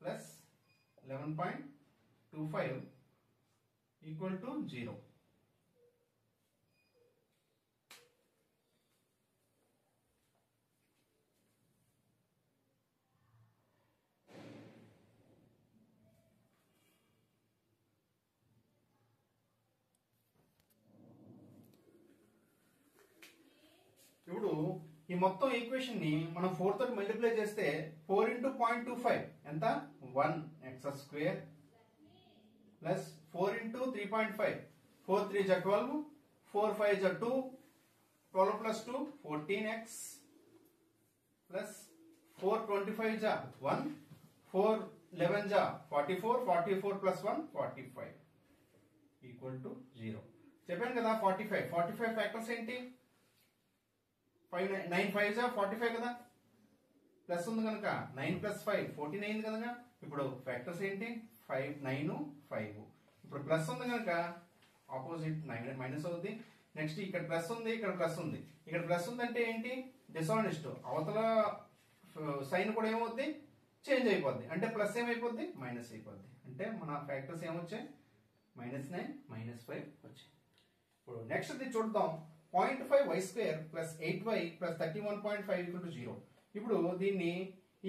plus 11.25 equal to 0. ఇప్పుడు ఈ మొత్తం ఈక్వేషన్ ని మనం 4 తో మల్టిప్లై చేస్తే 4 ఇంటూ 0.25 ఎంత, 1x స్క్వేర్ ప్లస్ 4 ఇంటూ 3.5, 4 3 జా 12, 4 5 జా 2, 12 ప్లస్ 2 14x ప్లస్ 4 25 జా 1, 4 11 జా 44, 44 ప్లస్ 1 45 ఈక్వల్ టు 0. చెప్పాను కదా 45 ఫ్యాక్టర్స్ ఏంటి, 9 5 జా 45 కదా, ప్లస్ ఉంది కనుక 9 ప్లస్ 5 14 అయింది కదా. ఇప్పుడు ఫ్యాక్టర్స్ ఏంటి, 5 9 5. ఇప్పుడు ప్లస్ ఉంది కనుక ఆపోజిట్ మైనస్ అవుతుంది. నెక్స్ట్ ఇక్కడ ప్లస్ ఉంది, ఇక్కడ ప్లస్ ఉంది. ఇక్కడ ప్లస్ ఉంది అంటే ఏంటి, డిసానెస్ట్, అవతల సైన్ కూడా ఏమవుద్ది, చేంజ్ అయిపోద్ది. అంటే ప్లస్ ఏమైపోద్ది, మైనస్ అయిపోద్ది. అంటే మన ఫ్యాక్టర్స్ ఏమొచ్చాయి, -9 -5 వచ్చాయి. ఇప్పుడు నెక్స్ట్ ఇది చూద్దాం. 0.5y square plus 8y plus 31.5 equal to 0. ఇప్పుడు దీన్ని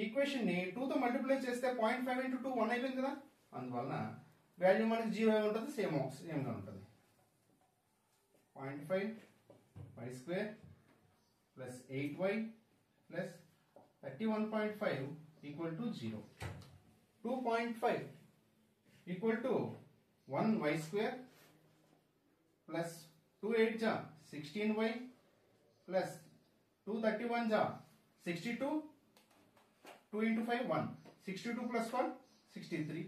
ఈక్వేషన్ ని 2 తో మల్టిప్లై చేస్తే 0.5 ఇంటూ 2 1 అయిపోయింది కదా. అందువలన వాల్యూ మనకి 0 ఉంటుంది, సేమ్ గా ఉంటుంది. 0.5y square plus 8y plus 31.5 equal to 0. 2.5 equal to 1y square plus 2 8 జా 16y ప్లస్ 2 31 జా 62, 2 ఇంటూ 5 1, 62 ప్లస్ 1 63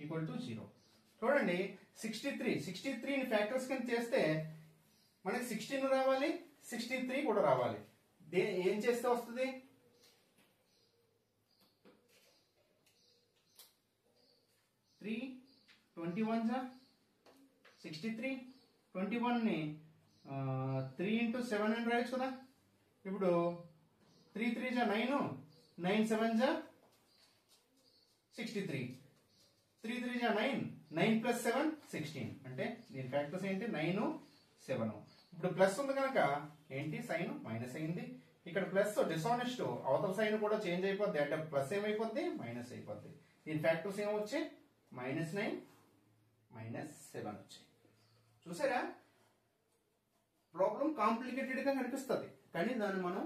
ఈక్వల్ టు 0. చూడండి 63 ని ఫ్యాక్టర్స్ కింద చేస్తే మనకి 16 రావాలి, 63 కూడా రావాలి. ఏం చేస్తే వస్తుంది, 3 21 జా 63, 21 ని 3 ఇంటూ 7 అని రాయొచ్చు కదా. ఇప్పుడు 3 3 జా 9, 9 7 జా 63, 3 3 జా 9, 9 ప్లస్ 7 16. అంటే దీని ఫ్యాక్టర్స్ ఏంటి, 9 7. ఇప్పుడు ప్లస్ ఉంది కనుక ఏంటి, సైన్ మైనస్ అయింది. ఇక్కడ ప్లస్ డిసానెస్ట్, అవతల సైన్ కూడా చేంజ్ అయిపోద్ది. అంటే ప్లస్ ఏమైపోద్ది, మైనస్ అయిపోద్ది. దీని ఫ్యాక్టర్స్ ఏమొచ్చాయి, -9 -7 వచ్చాయి. చూసారా, ప్రాబ్లం కాంప్లికేటెడ్ గా కనిపిస్తుంది, కానీ దాన్ని మనం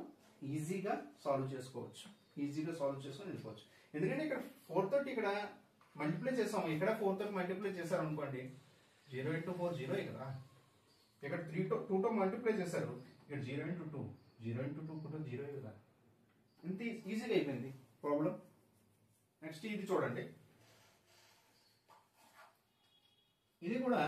ఈజీగా సాల్వ్ చేసుకోవచ్చు, ఈజీగా సాల్వ్ చేసుకొని వెళ్ళిపోవచ్చు. ఎందుకంటే ఇక్కడ 4 తోటి ఇక్కడ మల్టిప్లై చేసాము, ఇక్కడ 4 తోటి మల్టిప్లై చేశారు అనుకోండి, 0 ఇంటూ 4 0 కదా. ఇక్కడ 2 తో మల్టిప్లై చేశారు, ఇక్కడ 0 ఇంటూ 2, 0 ఇంటూ 2 కూడా 0 కదా. ఇంత ఈజీగా అయిపోయింది ప్రాబ్లం. నెక్స్ట్ ఇది చూడండి, ఇది కూడా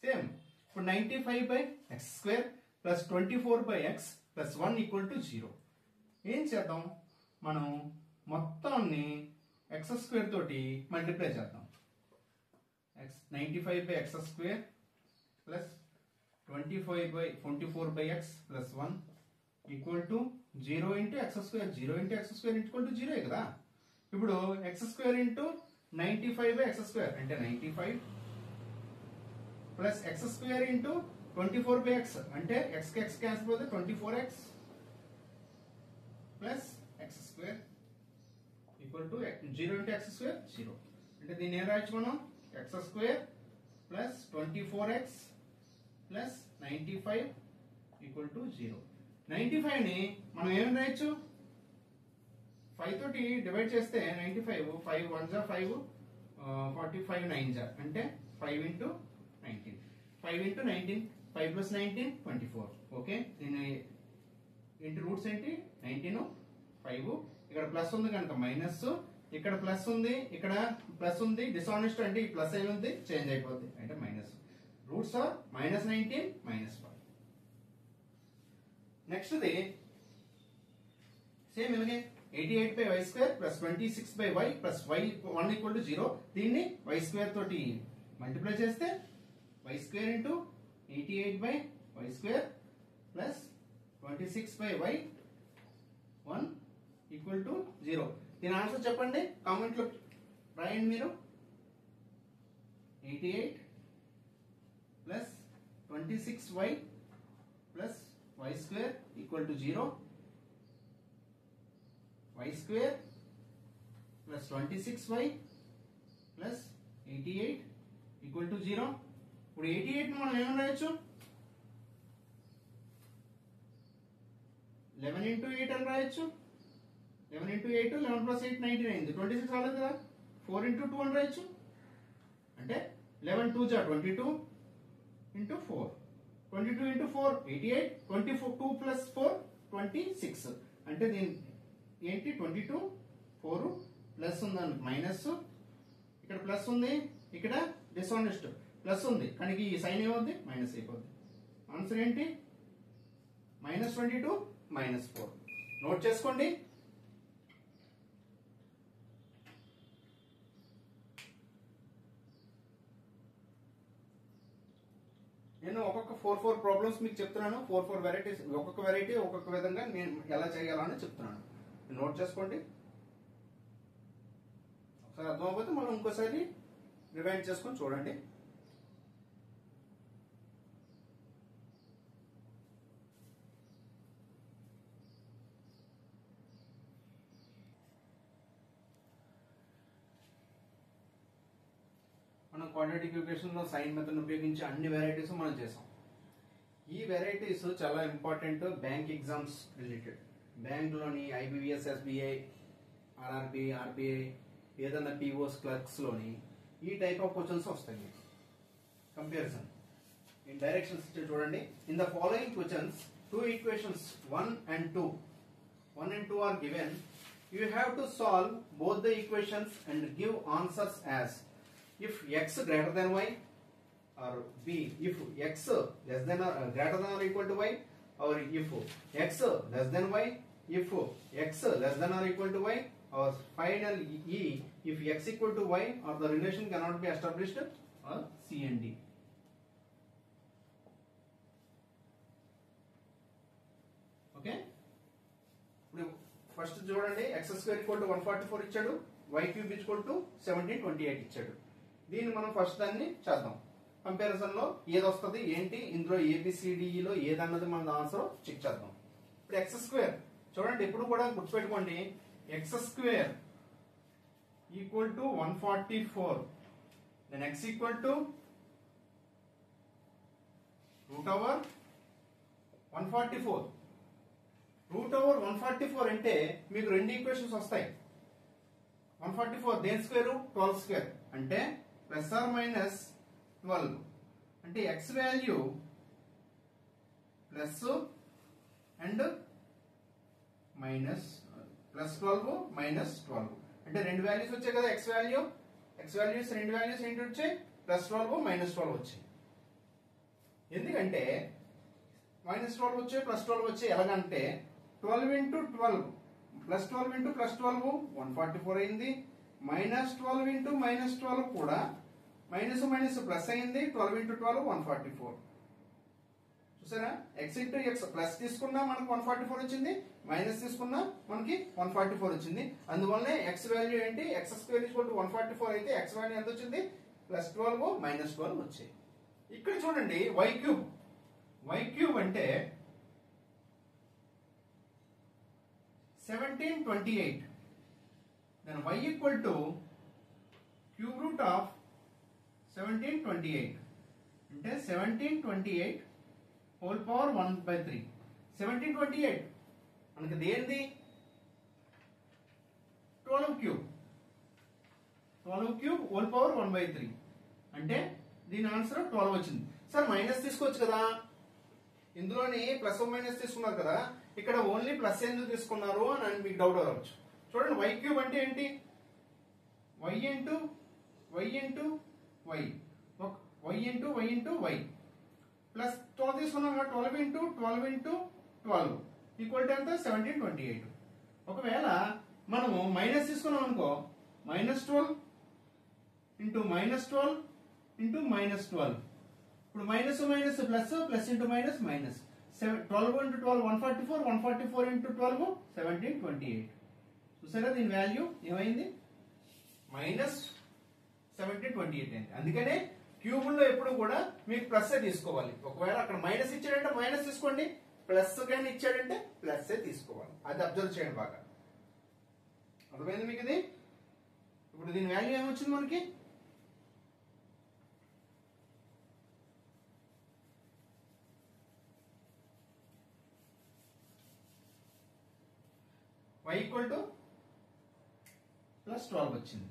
సేమ్. ఇప్పుడు 95/x square plus 24/x plus 1 equal to 0. ఏం చేద్దాం, మనం మొత్తాన్ని x స్క్వేర్ తోటి మల్టిప్లై చేద్దాం. 95/x square plus 24/x plus 1 equal to 0 into x square. 0 into x square equal to 0 కదా. ఇప్పుడు x square into 95/x square అంటే 95 plus x square into 24/x అంటే x కి x క్యాన్సిల్ అవుతుంది, 24x plus x square equal to 0 into x square 0. అంటే దీన్ని ఏం రాయొచ్చు మనం, x square plus 24x plus 95 equal to 0. 95 ని మనం ఏమని రాయొచ్చు, 5 తోటి డివైడ్ చేస్తే 95, 5 1 జా 5, 45 9 జా అంటే 5 ఇంటూ 19, 5 ఇంటూ 19, 5 ప్లస్ 19 24. ఓకే, దీని ఇంటి రూట్స్ ఏంటి, 19 5. ఇక్కడ ప్లస్ ఉంది కనుక మైనస్, ఇక్కడ ప్లస్ ఉంది, ఇక్కడ ప్లస్ ఉంది, డిసానెస్ట్ అంటే ఈ ప్లస్ ఏముంది చేంజ్ అయిపోద్ది అంటే minus. Roots are -19 -1. Next the same ఇలాగే 88/y² plus 26/y plus y1 = 0. దీన్ని y² తోటి మల్టిప్లై చేస్తే y² into 88/y² plus 26/y1 = 0. దీని ఆన్సర్ చెప్పండి, కామెంట్ లో రాయండి మీరు. 88 plus 26y plus y² = 0. y² plus 26y plus 88 = 0. ఇప్పుడు 88 మనం ఏమని రాయొచ్చు? 11 × 8 అని రాయొచ్చు. 11 × 8 11 + 8 19 అయింది. 26 రాలేదు కదా. 4 × 2 అని రాయొచ్చు. అంటే 11 2 = 22 × 4. 22 × 4 88. 22 + 4 26. అంటే దీని ఏంటి 22 4 ప్లస్ ఉంది మైనస్, ఇక్కడ ప్లస్ ఉంది, ఇక్కడ డిసానెస్ట్ ప్లస్ ఉంది కానీ ఈ సైన్ ఏమవుద్ది మైనస్ అయిపోద్ది. ఆన్సర్ ఏంటి -22 -4. నోట్ చేసుకోండి. నేను ఒక్కొక్క 4 ప్రాబ్లమ్స్ మీకు చెప్తున్నాను. 4 వెరైటీస్, ఒక్కొక్క వెరైటీ ఒక్కొక్క విధంగా నేను ఎలా చేయాలని చెప్తున్నాను. నోట్ చేసుకోండి. ఒకసారి అర్థమైపోతే మనం ఇంకోసారి రివైండ్ చేసుకొని చూడండి. మనం క్వాడ్రాటిక్ ఈక్వేషన్ లో సైన్ మెథడ్ ఉపయోగించి అన్ని వెరైటీస్ మనం చేసాం. ఈ వెరైటీస్ చాలా important bank exams related. Bank లోని IBPS, SBI, RRB, RBI ఏదన్నా POs క్లర్క్స్ లోని ఈ టైప్ ఆఫ్ క్వశ్చన్స్ వస్తాయి. కంపారిజన్ ఇన్ డైరెక్షన్స్ చూడండి. In the following questions 2 equations 1 and 2 are given. You have to solve both the equations and give answers as if x greater than y, or b if x less than or greater than or equal to y, or if x less than y, if x less than or equal to y, or final e if x equal to y or the relation cannot be established, or c and d. Okay, ఇప్పుడు first చూడండి. x² = 144 ఇచ్చాడు, y³ = 1728 ఇచ్చాడు. దీన్ని మనం first దాన్ని చేద్దాం. Comparison లో ఏది వస్తుంది ఏంటి, ఇందులో ABCDEలో ఏదన్నది మన ఆన్సర్ చెక్ చేద్దాం. ఇప్పుడు x² చూడండి, ఎప్పుడు కూడా గుర్తుపెట్టుకోండి, x² = 144, then x = √144. √144 అంటే మీకు రెండు ఈక్వేషన్స్ వస్తాయి. 144 దేని స్క్వేర్ 12 స్క్వేర్ అంటే ±12 అంటే x value plus and minus +12 -12 అంటే రెండు వాల్యూస్ వచ్చాయి కదా. x వాల్యూస్ రెండు వాల్యూస్ ఏంటి వచ్చాయి +12 -12 వచ్చాయి. ఎందుకంటే -12 వచ్చాయి +12 వచ్చాయి ఎలాగంటే 12 × 12 +12 × +12 144 అయింది. -12 × -12 కూడా మైనస్ మైనస్ ప్లస్ అయింది. 12 × 12 144. చూసారా, x × x ప్లస్ తీసుకున్నా మనకు 144 వచ్చింది, మైనస్ తీసుకున్నా మనకి 144 వచ్చింది. అందువల్ల x వాల్యూ ఏంటి, x² = 144 అయితే x వాల్యూ ఎంత వచ్చింది +12 -12 వచ్చాయి. ఇక్కడ చూడండి y³ అంటే 1728. then y = √1728 అంటే 1728 whole power 1/3. 1728 మనకి దేనిది 12³ whole power 1/3 అంటే దీని ఆన్సర్ 12 వచ్చింది. సార్ మైనస్ తీసుకోవచ్చు కదా, ఇందులోని ప్లస్ మైనస్ తీసుకున్నారు కదా, ఇక్కడ ఓన్లీ ప్లస్ ఎందుకు తీసుకున్నారు అని మీకు డౌట్ రావచ్చు. చూడండి y³ అంటే ఏంటి y into y into y y into y into y plus 12 తీసుకున్నాం కదా 12 ఇంటూ 12 ఇంటూ 12 ఈక్వల్ టు ఎంత 1728. ఒకవేళ మనము మైనస్ తీసుకున్నాం అనుకో -12 ఇంటూ -12 ఇంటూ -12. ఇప్పుడు minus minus plus plus into minus minus 12 into 12 144 144 into 12 1728. చూసారా దీని వాల్యూ ఏమైంది -1728 అయింది. అందుకనే క్యూబుల్లో ఎప్పుడు కూడా మీకు ప్లస్ తీసుకోవాలి. ఒకవేళ అక్కడ మైనస్ ఇచ్చాడంటే మైనస్ తీసుకోండి, ప్లస్ కానీ ఇచ్చాడంటే ప్లస్ తీసుకోవాలి. అది అబ్జర్వ్ చేయండి బాగా. అర్థమైంది మీకు ఇది? ఇప్పుడు దీని వాల్యూ ఏమొచ్చింది మనకి y ఈక్వల్ టు +12 వచ్చింది.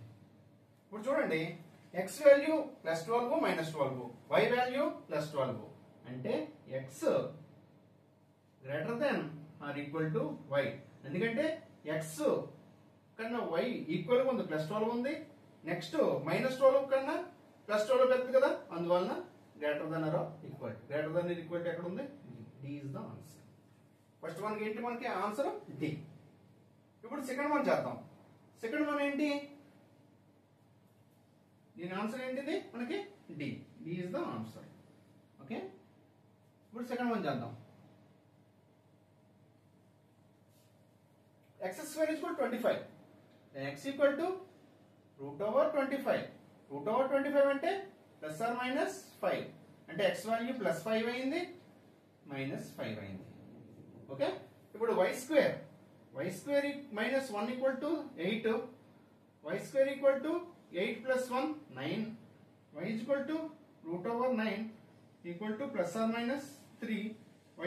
ఇప్పుడు చూడండి x వాల్యూ +12 -12, y వాల్యూ +12 అంటే x greater than or equal to y. ఎందుకంటే x కన్నా y ఈక్వల్ గా ఉంది, +12 ఉంది. నెక్స్ట్ -12 కన్నా +12 పెద్దది కదా, అందువలన greater than or equal. Greater than equal ఎక్కడ ఉంది? D is the answer. First one ఏంటి మనకి ఆన్సర్ D. ఇప్పుడు సెకండ్ వన్ చేద్దాం. సెకండ్ వన్ ఏంటి? దీని ఆన్సర్ ఏంటిది మనకి D. D is the answer. Okay, ఇప్పుడు సెకండ్ వన్ చేద్దాం. x square is equal to 25. Then x equal to √25. √25 అంటే ప్లస్ ఆర్ మైనస్ 5 అంటే x వాల్యూ +5 అయింది, -5 అయింది. ఓకే, ఇప్పుడు y square -1 equal to 8. y square equal to 8 + 1 9. y is equal to √9 equal to plus or minus 3.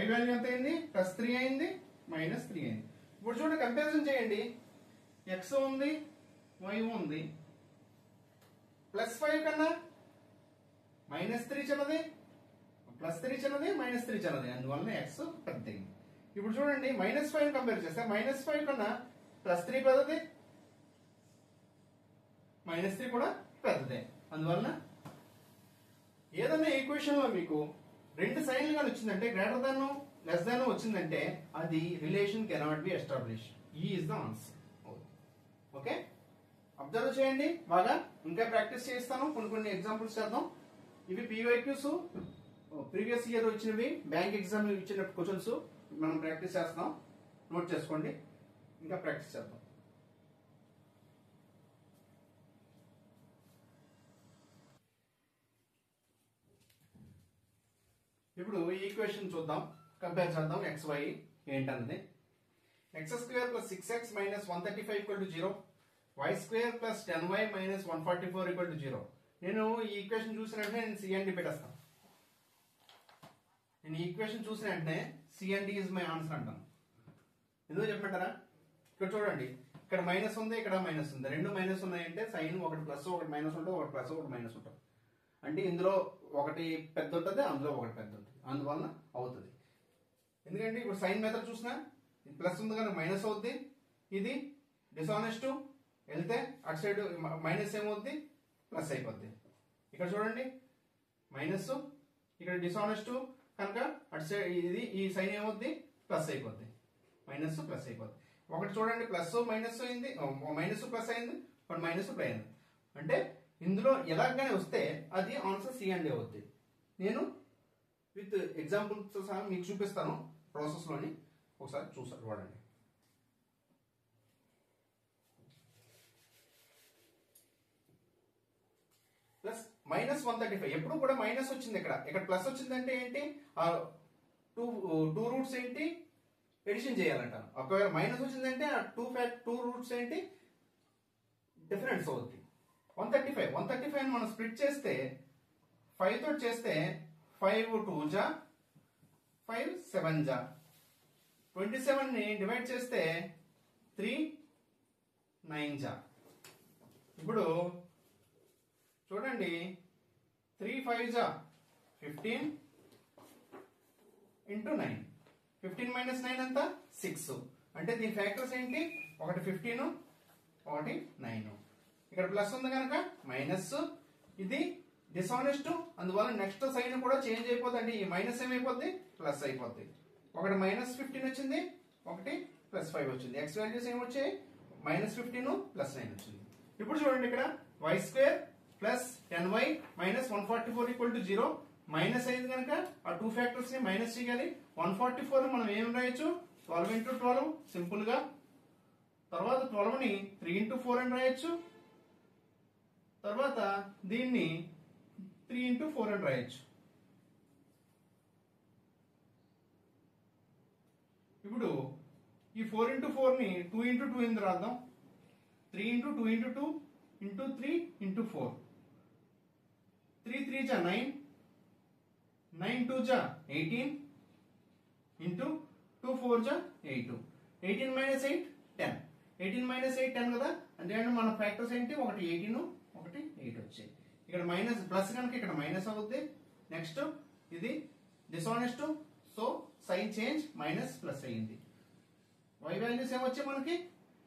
y value ఎంత అయింది? +3 అయింది, -3 అయింది. ఇప్పుడు చూడండి కంపారిజన్ చేయండి. x ఉంది, y ఉంది. +5 కన్నా -3 చిన్నది, +3 చిన్నది, -3 చిన్నది, అందువలన x పెద్దది. ఇప్పుడు చూడండి -5 కంపేర్ చేస్తే -5 కన్నా +3 పెద్దది, -3 కూడా పెద్దదే. అందువలన ఏదైనా ఈక్వేషన్ లో మీకు రెండు సైన్లు కానీ వచ్చిందంటే గ్రేటర్ దాన్ లెస్ దాన్ వచ్చిందంటే అది రిలేషన్ కెనాట్ బి ఎస్టాబ్లిష్. ఈ is the answer. Okay, observe చేయండి బాగా. ఇంకా ప్రాక్టీస్ చేస్తాను, కొన్ని ఎగ్జాంపుల్స్ చేద్దాం. ఇవి PYQs ప్రీవియస్ ఇయర్ వచ్చినవి, బ్యాంక్ ఎగ్జామ్ ఇచ్చిన క్వశ్చన్స్ మనం ప్రాక్టీస్ చేస్తాం. నోట్ చేసుకోండి, ఇంకా ప్రాక్టీస్ చేద్దాం. ఇప్పుడు ఈ ఈక్వేషన్ చూద్దాం, కంపేర్ చేద్దాం xy ఏంటన్నది. x² + 6x - 135 = 0, y² + 10y - 144 = 0. నేను ఈ ఈక్వేషన్ చూసిన వెంటనే నేను C&D పెట్టేస్తాను. నేను ఈ ఈక్వేషన్ చూసిన వెంటనే C&D ఇస్ మై ఆన్సర్ అంటాను. ఎందుకు చెప్పమంటారా? ఇక్కడ చూడండి, ఇక్కడ మైనస్ ఉంది, ఇక్కడ మైనస్ ఉంది. రెండు మైనస్ ఉన్నాయంటే సైన్ ఒకటి ప్లస్ ఒకటి మైనస్ ఉంటుంది, ఒకటి ప్లస్ ఒకటి మైనస్ ఉంటుంది. అంటే ఇందులో ఒకటి పెద్ద ఉంటుంది, అందులో ఒకటి పెద్ద ఉంటుంది, అందువలన అవుతుంది. ఎందుకంటే ఇప్పుడు సైన్ మెథడ్ చూసినా ప్లస్ ఉంది కనుక మైనస్ అవుద్ది. ఇది డిసానెస్ట్ వెళ్తే అటు సైడ్ మైనస్ ఏమవుద్ది? ప్లస్ అయిపోద్ది. ఇక్కడ చూడండి మైనస్, ఇక్కడ డిసానెస్ట్ కనుక అటు సైడ్ ఇది ఈ సైన్ ఏమవుద్ది? ప్లస్ అయిపోద్ది, మైనస్ ప్లస్ అయిపోద్ది. ఒకటి చూడండి ప్లస్ మైనస్ అయింది, మైనస్ ప్లస్ అయింది, ఒకటి మైనస్ ప్లస్ అయింది. అంటే ఇందులో ఎలాగనే వస్తే అది ఆన్సర్ C&D అవుద్ది. నేను విత్ ఎగ్జాంపుల్తో సహా మీకు చూపిస్తాను ప్రాసెస్లోని, ఒకసారి చూడండి. ప్లస్ -135 ఎప్పుడు కూడా మైనస్ వచ్చింది, ఇక్కడ ప్లస్ వచ్చిందంటే ఏంటి? టూ రూట్స్ ఏంటి ఎడిషన్ చేయాలంటాను. ఒకవేళ మైనస్ వచ్చిందంటే ఆ టూ రూట్స్ ఏంటి డిఫరెన్స్ అవుద్ది. 135 మనం స్ప్లిట్ చేస్తే 5 తోటి చేస్తే 5 2 జా 5 7 జా, 27 ని డివైడ్ చేస్తే 3 9 జా. ఇప్పుడు చూడండి 3 5 జా 15 × 9, 15 - 9 ఎంత? 6. అంటే దీని ఫ్యాక్టర్స్ ఏంటి? ఒకటి 15, ఒకటి 9. ఇక్కడ ప్లస్ ఉంది కనుక మైనస్, ఇది డిసానెస్ట్, అందువల్ల నెక్స్ట్ సైన్ కూడా చేంజ్ అయిపోతుంది. ఈ మైనస్ ఏమైపోద్ది, ప్లస్ అయిపోద్ది. ఒకటి -15 వచ్చింది, ఒకటి +5 వచ్చింది. ఎక్స్ వాల్యూస్ ఏమొచ్చాయి, -15 +9 వచ్చింది. ఇప్పుడు చూడండి ఇక్కడ y² + 10y - 144 = 0. మైనస్ అయింది కనుక ఆ టూ ఫ్యాక్టర్స్ ని మైనస్ చేయాలి. 144 మనం ఏం రాయొచ్చు, 12 × 12 సింపుల్ గా. తర్వాత 12 ని 3 × 4 అని రాయొచ్చు. తర్వాత దీన్ని 3 × 4 అని రాయొచ్చు. ఇప్పుడు ఈ 4 × 4 ని 2 × 2 అని రాద్దాం. 3 × 2 × 2 × 3 × 4. 3 3 जा 9, 9 2 जा 18 × 2 4 जा 8. 18 - 8 10. 18 - 8 10 కదా. అంటే మన ఫ్యాక్టర్స్ ఏంటి, ఒకటి 18 ఒకటి 8 వచ్చాయి. ఇక్కడ మైనస్ ప్లస్ కనుక ఇక్కడ మైనస్ అవుద్ది. నెక్స్ట్ ఇది dishonest, so sign change minus plus అయ్యింది. y వాల్యూస్ ఏమొచ్చాయి మనకి,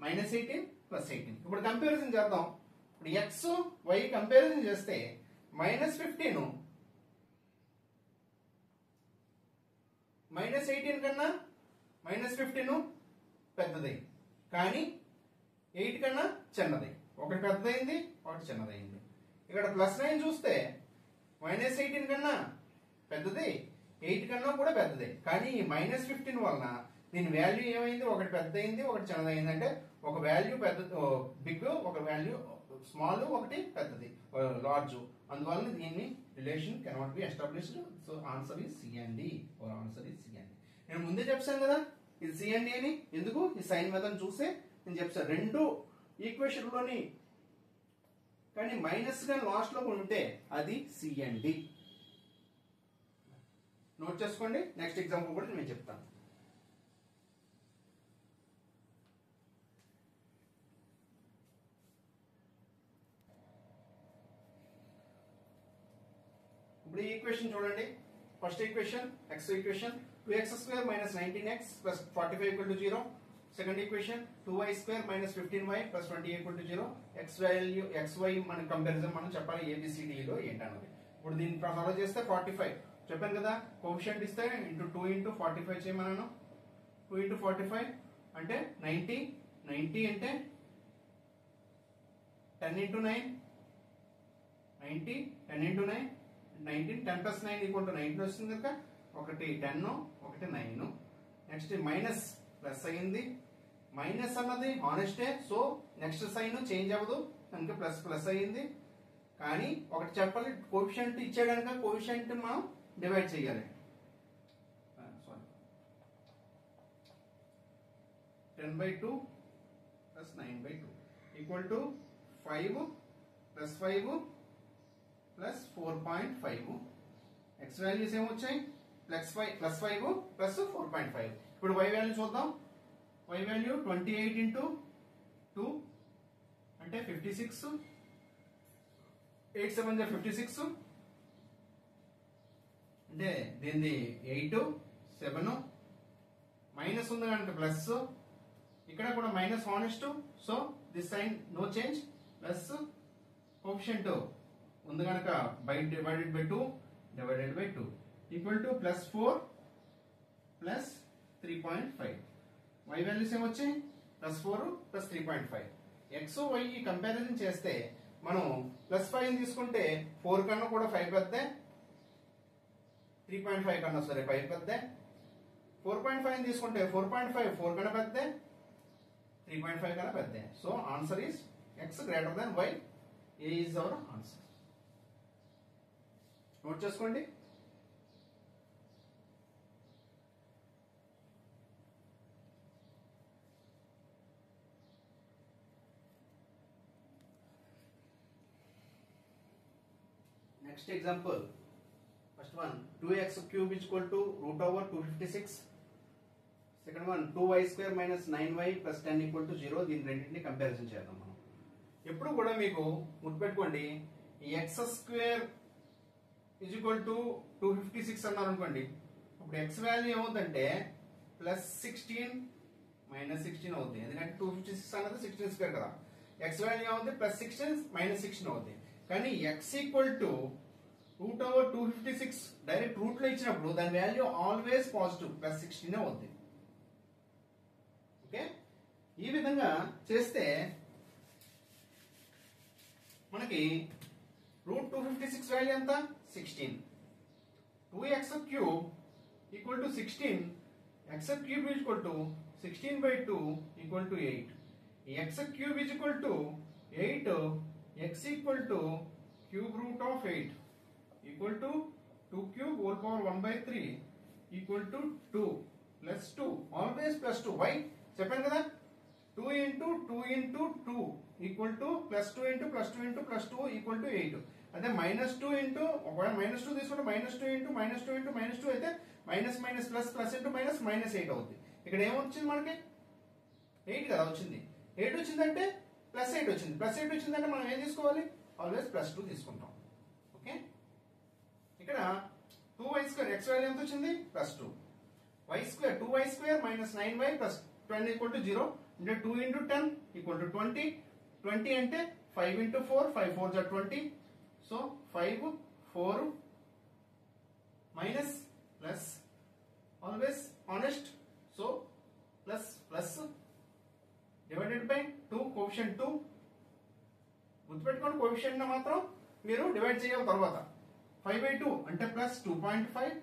-18 +18. ఇప్పుడు కంపారిజన్ చేద్దాం. ఇప్పుడు x y కంపారిజన్ చేస్తే -15 -18 కన్నా -15 పెద్దది, కానీ 8 కన్నా చిన్నది. ఒకటి పెద్దదైంది, ఒకటి చిన్నదైంది. ఇక్కడ +9 చూస్తే -18 కన్నా పెద్దది, 8 కన్నా కూడా పెద్దది, కానీ ఈ -15 వలన దీని వాల్యూ ఏమైంది, ఒకటి పెద్దదైంది, ఒకటి చిన్నదైంది. అంటే ఒక వాల్యూ పెద్ద బిగ్, ఒక వాల్యూ స్మాల్, ఒకటి పెద్దది లార్జ్. అందువల్ల దీన్ని relation cannot be established. So answer is C and D, or answer is C and D. నేను ముందే చెప్పాను కదా ఇది సి అండ్ డి అని. ఎందుకు, ఈ సైన్ మెథడ్ చూస్తే నేను చెప్తాను. రెండు ఈక్వేషన్ లోని కానీ మైనస్ గా లాస్ట్ లో ఉంటే అది సి అండ్ డి. నోట్ చేసుకోండి. నెక్స్ట్ ఎగ్జాంపుల్ కూడా నేను చెప్తాను. ఇప్పుడు ఈ ఈక్వేషన్ చూడండి. First equation x equation 2x² - 19x + 45 = 0. Second equation 2y² - 15y + 28 = 0. x value xy మన కంపారిజన్ మనం చెప్పాలి ABCD లో ఏంటన్నది. ఇప్పుడు దీన్ని సాల్వ్ చేస్తే 45 చెప్పాను కదా. కోఎఫిషియంట్ ఇస్తే ఇంటూ 2 × 45 చేయమన్నాను. 2 × 45 అంటే 90. 90 అంటే 10 × 9 90. 10 × 9 19. 10 + 9 = 19 వస్తుంది కనుక ఒకటి 10 ఒకటి 9. నెక్స్ట్ మైనస్ ప్లస్ అయింది. మైనస్ అన్నది హానెస్టే, సో నెక్స్ట్ సైన్ చేంజ్ అవ్వదు కనుక ప్లస్ ప్లస్ అయ్యింది. కానీ ఒకటి చెప్పాలి, కోఎఫిషియంట్ ఇచ్చాడు కనుక కోఎఫిషియంట్ మనం డివైడ్ చేయాలి. సారీ 10/2 + 9/2 = 5 + 5 + 4.5. x వాల్యూస్ ఏమొచ్చాయి, +5 + 4.5. ఇప్పుడు y వాల్యూ చూద్దాం. y వాల్యూ 28 × 2 అంటే 56. 8 7 = 56 అంటే దీనిది 8 7. మైనస్ ఉంది కనుక ప్లస్, ఇక్కడ కూడా minus honest, so this sign no change. Plus coefficient ఉంది కనుక డివైడెడ్ బై 2 = +4 + 3.5. y వాల్యూస్ ఏమొచ్చాయి, +4 + 3.5. x y కంపారిజన్ చేస్తే మనం +5 తీసుకుంటే 4 కన్నా కూడా 5 పెద్దే, 3.5 కన్నా 5 పెద్దే. 4.5 తీసుకుంటే 4.5 4 కన్నా పెద్దే, 3.5 కన్నా పెద్దే. So answer is x > y. A is our answer. Note చేసుకోండి. Next example, first one 2x³ = √256. Second one 2y² - 9y + 10 = 0. దీని రెండింటిని కంపారిజన్ చేద్దాం మనం. ఎప్పుడు కూడా మీకు గుర్తుపెట్టుకోండి, ఈ x² = 256 అన్నారు అనుకోండి. ఇప్పుడు x వాల్యూ ఏమవుతుందంటే +16 - 16 అవుతుంది. ఎందుకంటే 256 అన్నది 16² కదా. ఎక్స్ వాల్యూ అవుతుంది +16 -16 అవుతుంది. కానీ x equal to √256 direct root లో ఇచ్చినప్పుడు దాని వాల్యూ ఆల్వేస్ పాజిటివ్ +16 అవుతుంది. ఓకే, ఈ విధంగా చేస్తే మనకి √256 వాల్యూ ఎంత 16. 2x³ equal to 16. x³ equal to 16/2 equal to 8. x³ equal to 8. x equal to cube root of 8 equal to 2³ whole power 1/3 equal to 2 +2 always +2. Why చెప్పాను కదా, 2 × 2 × 2 ఈక్వల్ టు +2 × +2 × +2 ఈక్వల్ టు 8. అదే -2 into ఒకవేళ -2 తీసుకుంటే -2 × -2 × -2 అయితే minus minus plus plus into minus -8 అవుతుంది. ఇక్కడ ఏమొచ్చింది మనకి 8 కదా వచ్చింది. 8 వచ్చిందంటే +8 వచ్చింది. +8 వచ్చిందంటే మనం ఏం తీసుకోవాలి, ఆల్వేస్ +2 తీసుకుంటాం. ఓకే, ఇక్కడ 2y² x వాల్యూ ఎంత వచ్చింది +2. y² 2y² - 9y + 10 = 0. అంటే 2 × 10 = 20. 20 అంటే 5 × 4 5 4 = 20. So 5 4 minus plus always honest. So plus plus divided by 2 coefficient 2. గుర్తుపెట్టుకోండి, కోఎఫిషియంట్ మాత్రం మీరు డివైడ్ చేయాలి తర్వాత. 5/2 అంటే +2.5.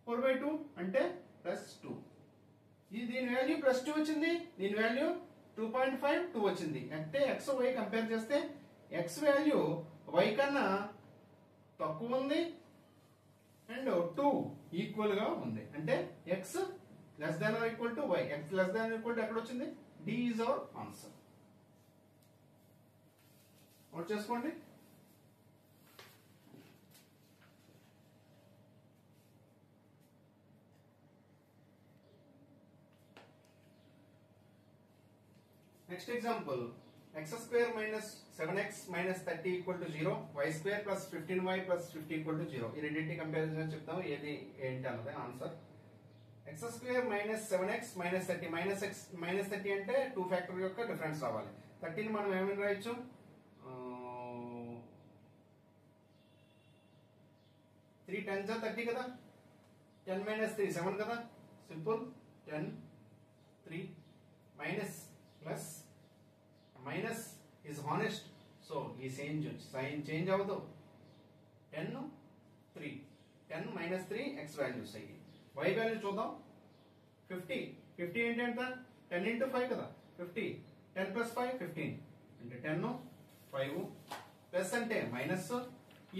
4/2 అంటే +2. దీని వాల్యూ +2 వచ్చింది, దీని వాల్యూ 2.5 2 వచ్చింది. అంటే x y కంపేర్ చేస్తే x వాల్యూ y కన్నా తక్కువ ఉంది అండ్ 2 ఈక్వల్ గా ఉంది. అంటే x < y. x < ఎక్కడ వచ్చింది, D is our answer. Note చేసుకోండి. Next example, x² - 7x - 30 = 0, y² + 15y + 50 = 0. ఈ రెండింటి కంపారిజన్ చెప్తాము, ఏది ఏంటి అన్నది ఆన్సర్. x² - 7x - 30 -30 అంటే 2 ఫ్యాక్టర్ యొక్క డిఫరెన్స్ రావాలి. 30 ని మనం ఏమని రాయొచ్చు, 3 10 30 కదా. 10 - 3 7 కదా. Simple 10 3 minus plus minus is honest. So ఈ సైన్ చేంజ్ అవ్వదు. 10 3 10 - 3 x వాల్యూస్ అయ్యి. y వాల్యూ చూద్దాం. 50 50 ఏంటి ఎంత, 10 × 5 కదా. 50 10 + 5 15 అంటే 10 5 ప్లస్ అంటే మైనస్.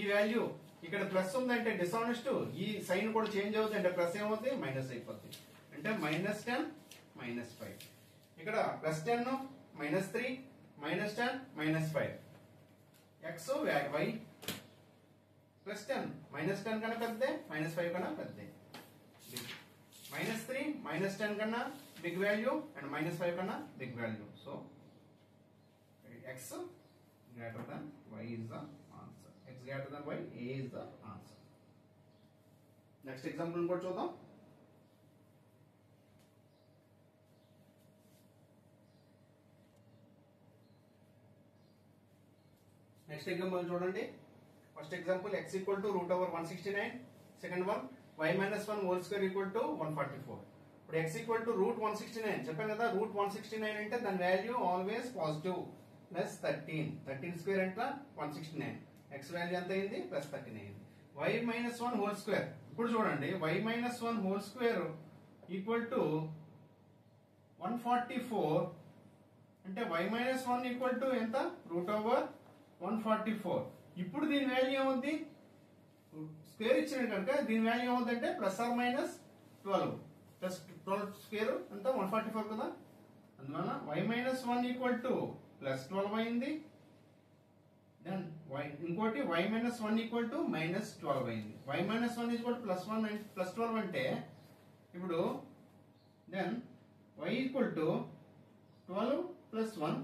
ఈ వాల్యూ ఇక్కడ ప్లస్ ఉందంటే డిసానెస్ట్. ఈ సైన్ కూడా చేంజ్ అవుతుంది అంటే ప్లస్ ఏమవుతుంది, మైనస్ అయిపోతుంది. అంటే -10 -5. ఇక్కడ +10 -3 -10 -5. x y +10 -10 కన్నా పెద్దే, -5 కన్నా పెద్దే. -3 -10 కన్నా బిగ్ వాల్యూ అండ్ -5 కన్నా big value. So x greater than y is the answer. x greater than y, A is the answer. Next example కూడా చూద్దాం. నెక్స్ట్ ఎగ్జాంపుల్ చూడండి. First example x = √169. Second one y - 1 whole square = 144. ఇప్పుడు x = √169 చెప్పాను కదా. √169 అంటే దాని value always positive. +13 13² అంటే 169. x value ఎంత అయింది, +13 అయింది. y - 1 whole square. ఇప్పుడు చూడండి, y - 1 హోల్ స్క్వేర్ = 144. అంటే y - 1 ఎంత, √144. ఇప్పుడు దీని వాల్యూ ఏమవుద్ది, స్క్వేర్ ఇచ్చిన కనుక దీని వాల్యూ ఏమవుతుందంటే +or -12. +12² అంతా 144 కదా. అందువల్ల y - 1 +12 అయింది. దెన్ ఇంకోటి y - 1 -12 అయింది. y - 1 +12 అంటే ఇప్పుడు దెన్ y = 12 + 1.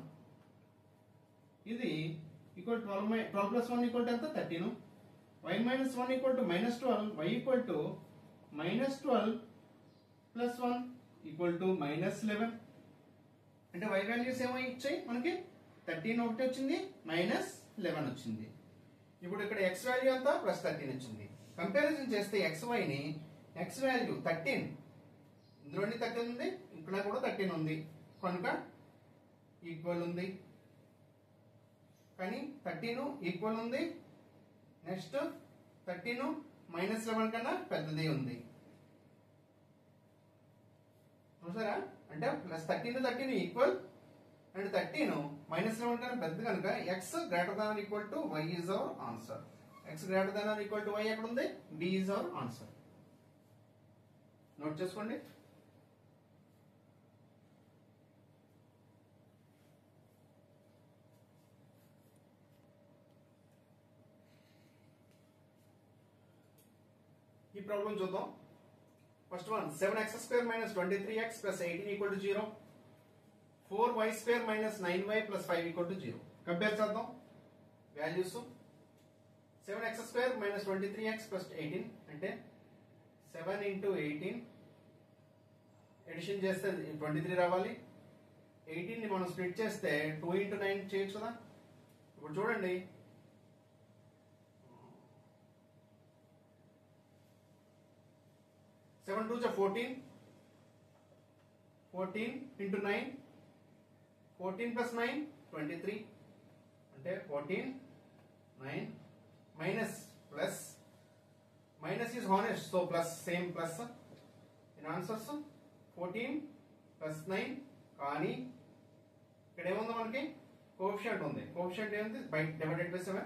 ఇది = 12 + 1 ఎంత, 13. y - 1 -12, y = -12 + 1 = -11. అంటే y వాల్యూస్ ఏమో ఇచ్చాయి మనకి 13 ఒకటి వచ్చింది, -11 వచ్చింది. ఇప్పుడు ఇక్కడ x వాల్యూ అంతా +13 వచ్చింది. కంపారిజన్ చేస్తే xyని x వాల్యూ 13, ఇందులోని 13 ఉంది, ఇక్కడ కూడా 13 ఉంది కనుక ఈక్వల్ ఉంది. కానీ 13 ఈక్వల్ ఉంది, నెక్స్ట్ 13 -11 కన్నా పెద్దది ఉంది. చూసారా, అంటే +13 ఈక్వల్ అండ్ 13 -11 కన్నా పెద్దది కనుక x > y is our answer. x > y ఎక్కడ ఉంది? B is our answer. Note చేసుకోండి. ఈ ప్రాబ్లం చూద్దాం. First one 7x² - 23x + 18 = 0, 4y² - 9y + 5 = 0. Compare చేద్దాం వాల్యూస్. 7x² - 23x + 18 అంటే 7 × 18, ఎడిషన్ చేస్తే 23 రావాలి. 18 ని మనం స్ప్లిట్ చేస్తే 2 × 9 చేయొచ్చు కదా. ఇప్పుడు చూడండి, 7 × 2 = 14, 14 × 9, 14 + 9 23 అంటే 14, 9 plus minus is honest, so plus, same plus in answers 14 + 9. కానీ ఇక్కడ ఏముంది, మనకి కోఎఫిషియంట్ ఉంది. కోఎఫిషియంట్ ఏంటి? /7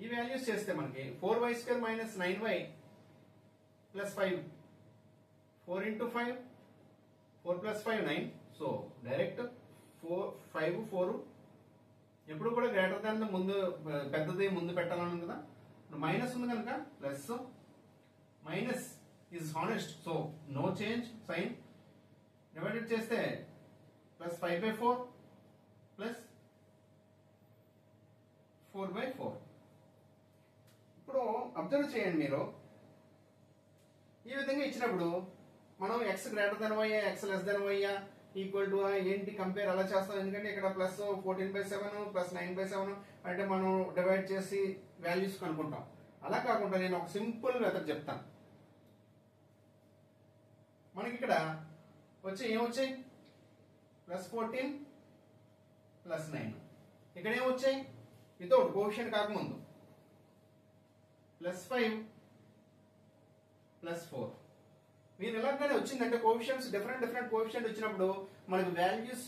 ఈ వాల్యూస్ చేస్తే మనకి 4y² - 9y + 5, 4 × 5, 4 + 5 9, సో డైరెక్ట్ 5 4 ఎప్పుడు కూడా గ్రేటర్ దాన్ ముందు పెద్దది ముందు పెట్టాలని ఉంది కదా. ఇప్పుడు మైనస్ ఉంది కనుక plus, minus is honest, so no change sign. Divided చేస్తే +5/4 ప్లస్ 4/4. ఇప్పుడు అబ్జర్వ్ చేయండి మీరు, ఈ విధంగా ఇచ్చినప్పుడు మనం x > y, x y = ఏంటి కంపేర్ అలా చేస్తాం. ఎందుకంటే ఇక్కడ +14/7 + 9/7 అంటే మనం డివైడ్ చేసి వాల్యూస్ కనుక్కుంటాం. అలా కాకుండా నేను ఒక సింపుల్ మెథడ్ చెప్తాను. మనకి ఇక్కడ ఏమొచ్చాయి? +14 + 9. ఇక్కడ ఏమొచ్చాయి? వితౌట్ కోఎఫిషియంట్ కాకముందు +5 + 4. మీరు ఎలాగైనా వచ్చిందంటే కోఎఫిషియంట్స్ డిఫరెంట్ కోఎఫిషియంట్ వచ్చినప్పుడు మనకి వాల్యూస్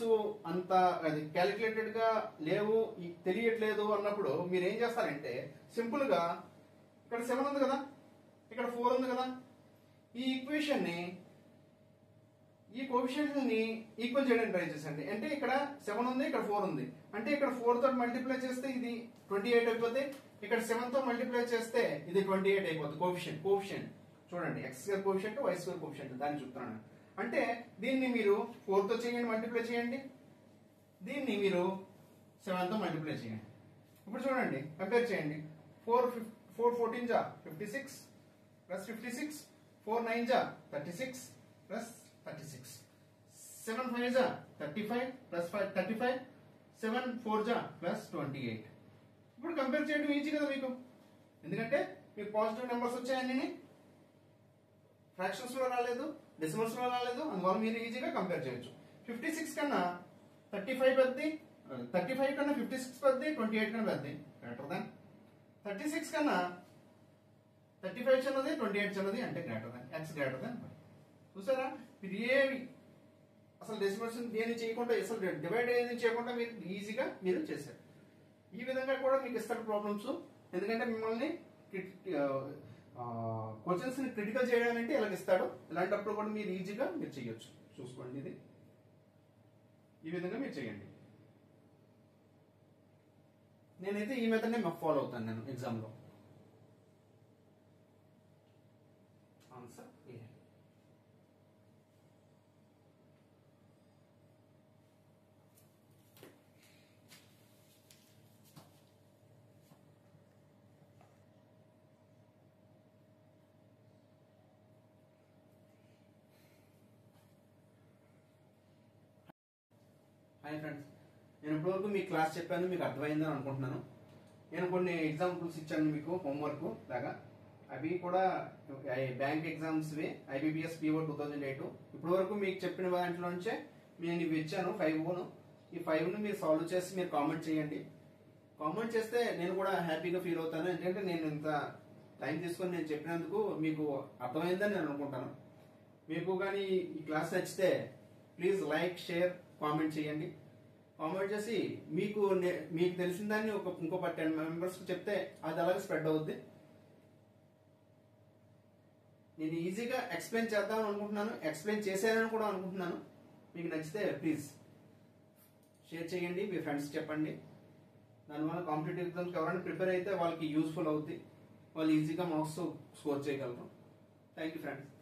అంత అది క్యాలిక్యులేటెడ్ గా లేవు, తెలియట్లేదు అన్నప్పుడు మీరు ఏం చేస్తారంటే సింపుల్ గా ఇక్కడ 7 ఉంది కదా, ఇక్కడ 4 ఉంది కదా, ఈ ఈక్వేషన్ ని ఈ కోఎఫిషియంట్స్ ని ఈక్వల్ చేయడానికి ట్రై చేసండి. అంటే ఇక్కడ 7 ఉంది, ఇక్కడ 4 ఉంది, అంటే ఇక్కడ 4 తో మల్టిప్లై చేస్తే ఇది 28 అయిపోతుంది, ఇక్కడ 7 తో మల్టిప్లై చేస్తే ఇది 28 అయిపోతుంది. కోఎఫిషియంట్ చూడండి, x² కోఎఫిషియంట్, y² కోఎఫిషియంట్, దాన్ని చెప్తున్నాను. అంటే దీన్ని మీరు 4 తో చేయండి, మల్టిప్లై చేయండి, దీన్ని మీరు 7 తో మల్టిప్లై చేయండి. ఇప్పుడు చూడండి, కంపేర్ చేయండి. 4 14 జా 56 + 56, 4 9 జా 36 + 36, 7 5 జా 35 + 35, 7 4 జా +28. ఇప్పుడు కంపేర్ చేయడం ఈజీ కదా మీకు, ఎందుకంటే మీకు పాజిటివ్ నెంబర్స్ వచ్చాయని, ఫ్రాక్షన్స్ లో రాలేదు, డెసిమల్స్ లో రాలేదు, అందువల్ల మీరు ఈజీగా కంపేర్ చేయొచ్చు. 56 కన్నా 35 పెద్దది, 35 కన్నా 56 పెద్దది, 28 కన్నా పెద్దది, గ్రేటర్ దాన్. 36 కన్నా 35 చిన్నది, 28 చిన్నది, అంటే గ్రేటర్ దాన్, x > y. చూసారా, మీరు ఏవి అసలు డెసిమల్స్ ఏమి చేయకుండా, అసలు డివైడ్ ఏది చేయకుండా మీరు ఈజీగా మీరు చేశారు. ఈ విధంగా కూడా మీకు ఇస్తారు ప్రాబ్లమ్స్, ఎందుకంటే మిమ్మల్ని క్వశ్చన్స్ ని క్రిటికల్ చేయడానికి ఇలాగ ఇస్తాడు. ఇలాంటప్పుడు కూడా మీరు ఈజీగా మీరు చేయొచ్చు. చూసుకోండి, ఇది ఈ విధంగా మీరు చేయండి. నేనైతే ఈ మెథడ్ ని ఫాలో అవుతాను నేను ఎగ్జామ్ లో. ఆన్సర్ హాయ్ ఫ్రెండ్స్, నేను ఇప్పటివరకు మీ క్లాస్ చెప్పాను, మీకు అర్థమైందని అనుకుంటున్నాను. నేను కొన్ని ఎగ్జాంపుల్స్ ఇచ్చాను మీకు హోంవర్క్ లాగా. అవి కూడా బ్యాంక్ ఎగ్జామ్స్వి, IBPS PO 2008. ఇప్పటివరకు మీకు చెప్పిన వాటిలో నుంచే నేను ఇవి ఇచ్చాను 5 ఈ 5ను మీరు సాల్వ్ చేసి మీరు కామెంట్ చేయండి. కామెంట్ చేస్తే నేను కూడా హ్యాపీగా ఫీల్ అవుతాను, ఎందుకంటే నేను ఇంత టైం తీసుకొని నేను చెప్పినందుకు మీకు అర్థమైందని నేను అనుకుంటాను. మీకు కానీ ఈ క్లాస్ నచ్చితే ప్లీజ్ లైక్, షేర్, కామెంట్ చేయండి. కామెంట్ చేసి మీకు తెలిసిన దాన్ని ఇంకో 10 మెంబర్స్కి చెప్తే అది అలాగే స్ప్రెడ్ అవుద్ది. నేను ఈజీగా ఎక్స్ప్లెయిన్ చేద్దామని అనుకుంటున్నాను, ఎక్స్ప్లెయిన్ చేశానని కూడా అనుకుంటున్నాను. మీకు నచ్చితే ప్లీజ్ షేర్ చేయండి, మీ ఫ్రెండ్స్ చెప్పండి. దానివల్ల కాంపిటేటివ్ ఎగ్జామ్స్కి ఎవరైనా ప్రిపేర్ అయితే వాళ్ళకి యూస్ఫుల్ అవుద్ది, వాళ్ళు ఈజీగా మార్క్స్ స్కోర్ చేయగలరు. Thank you friends.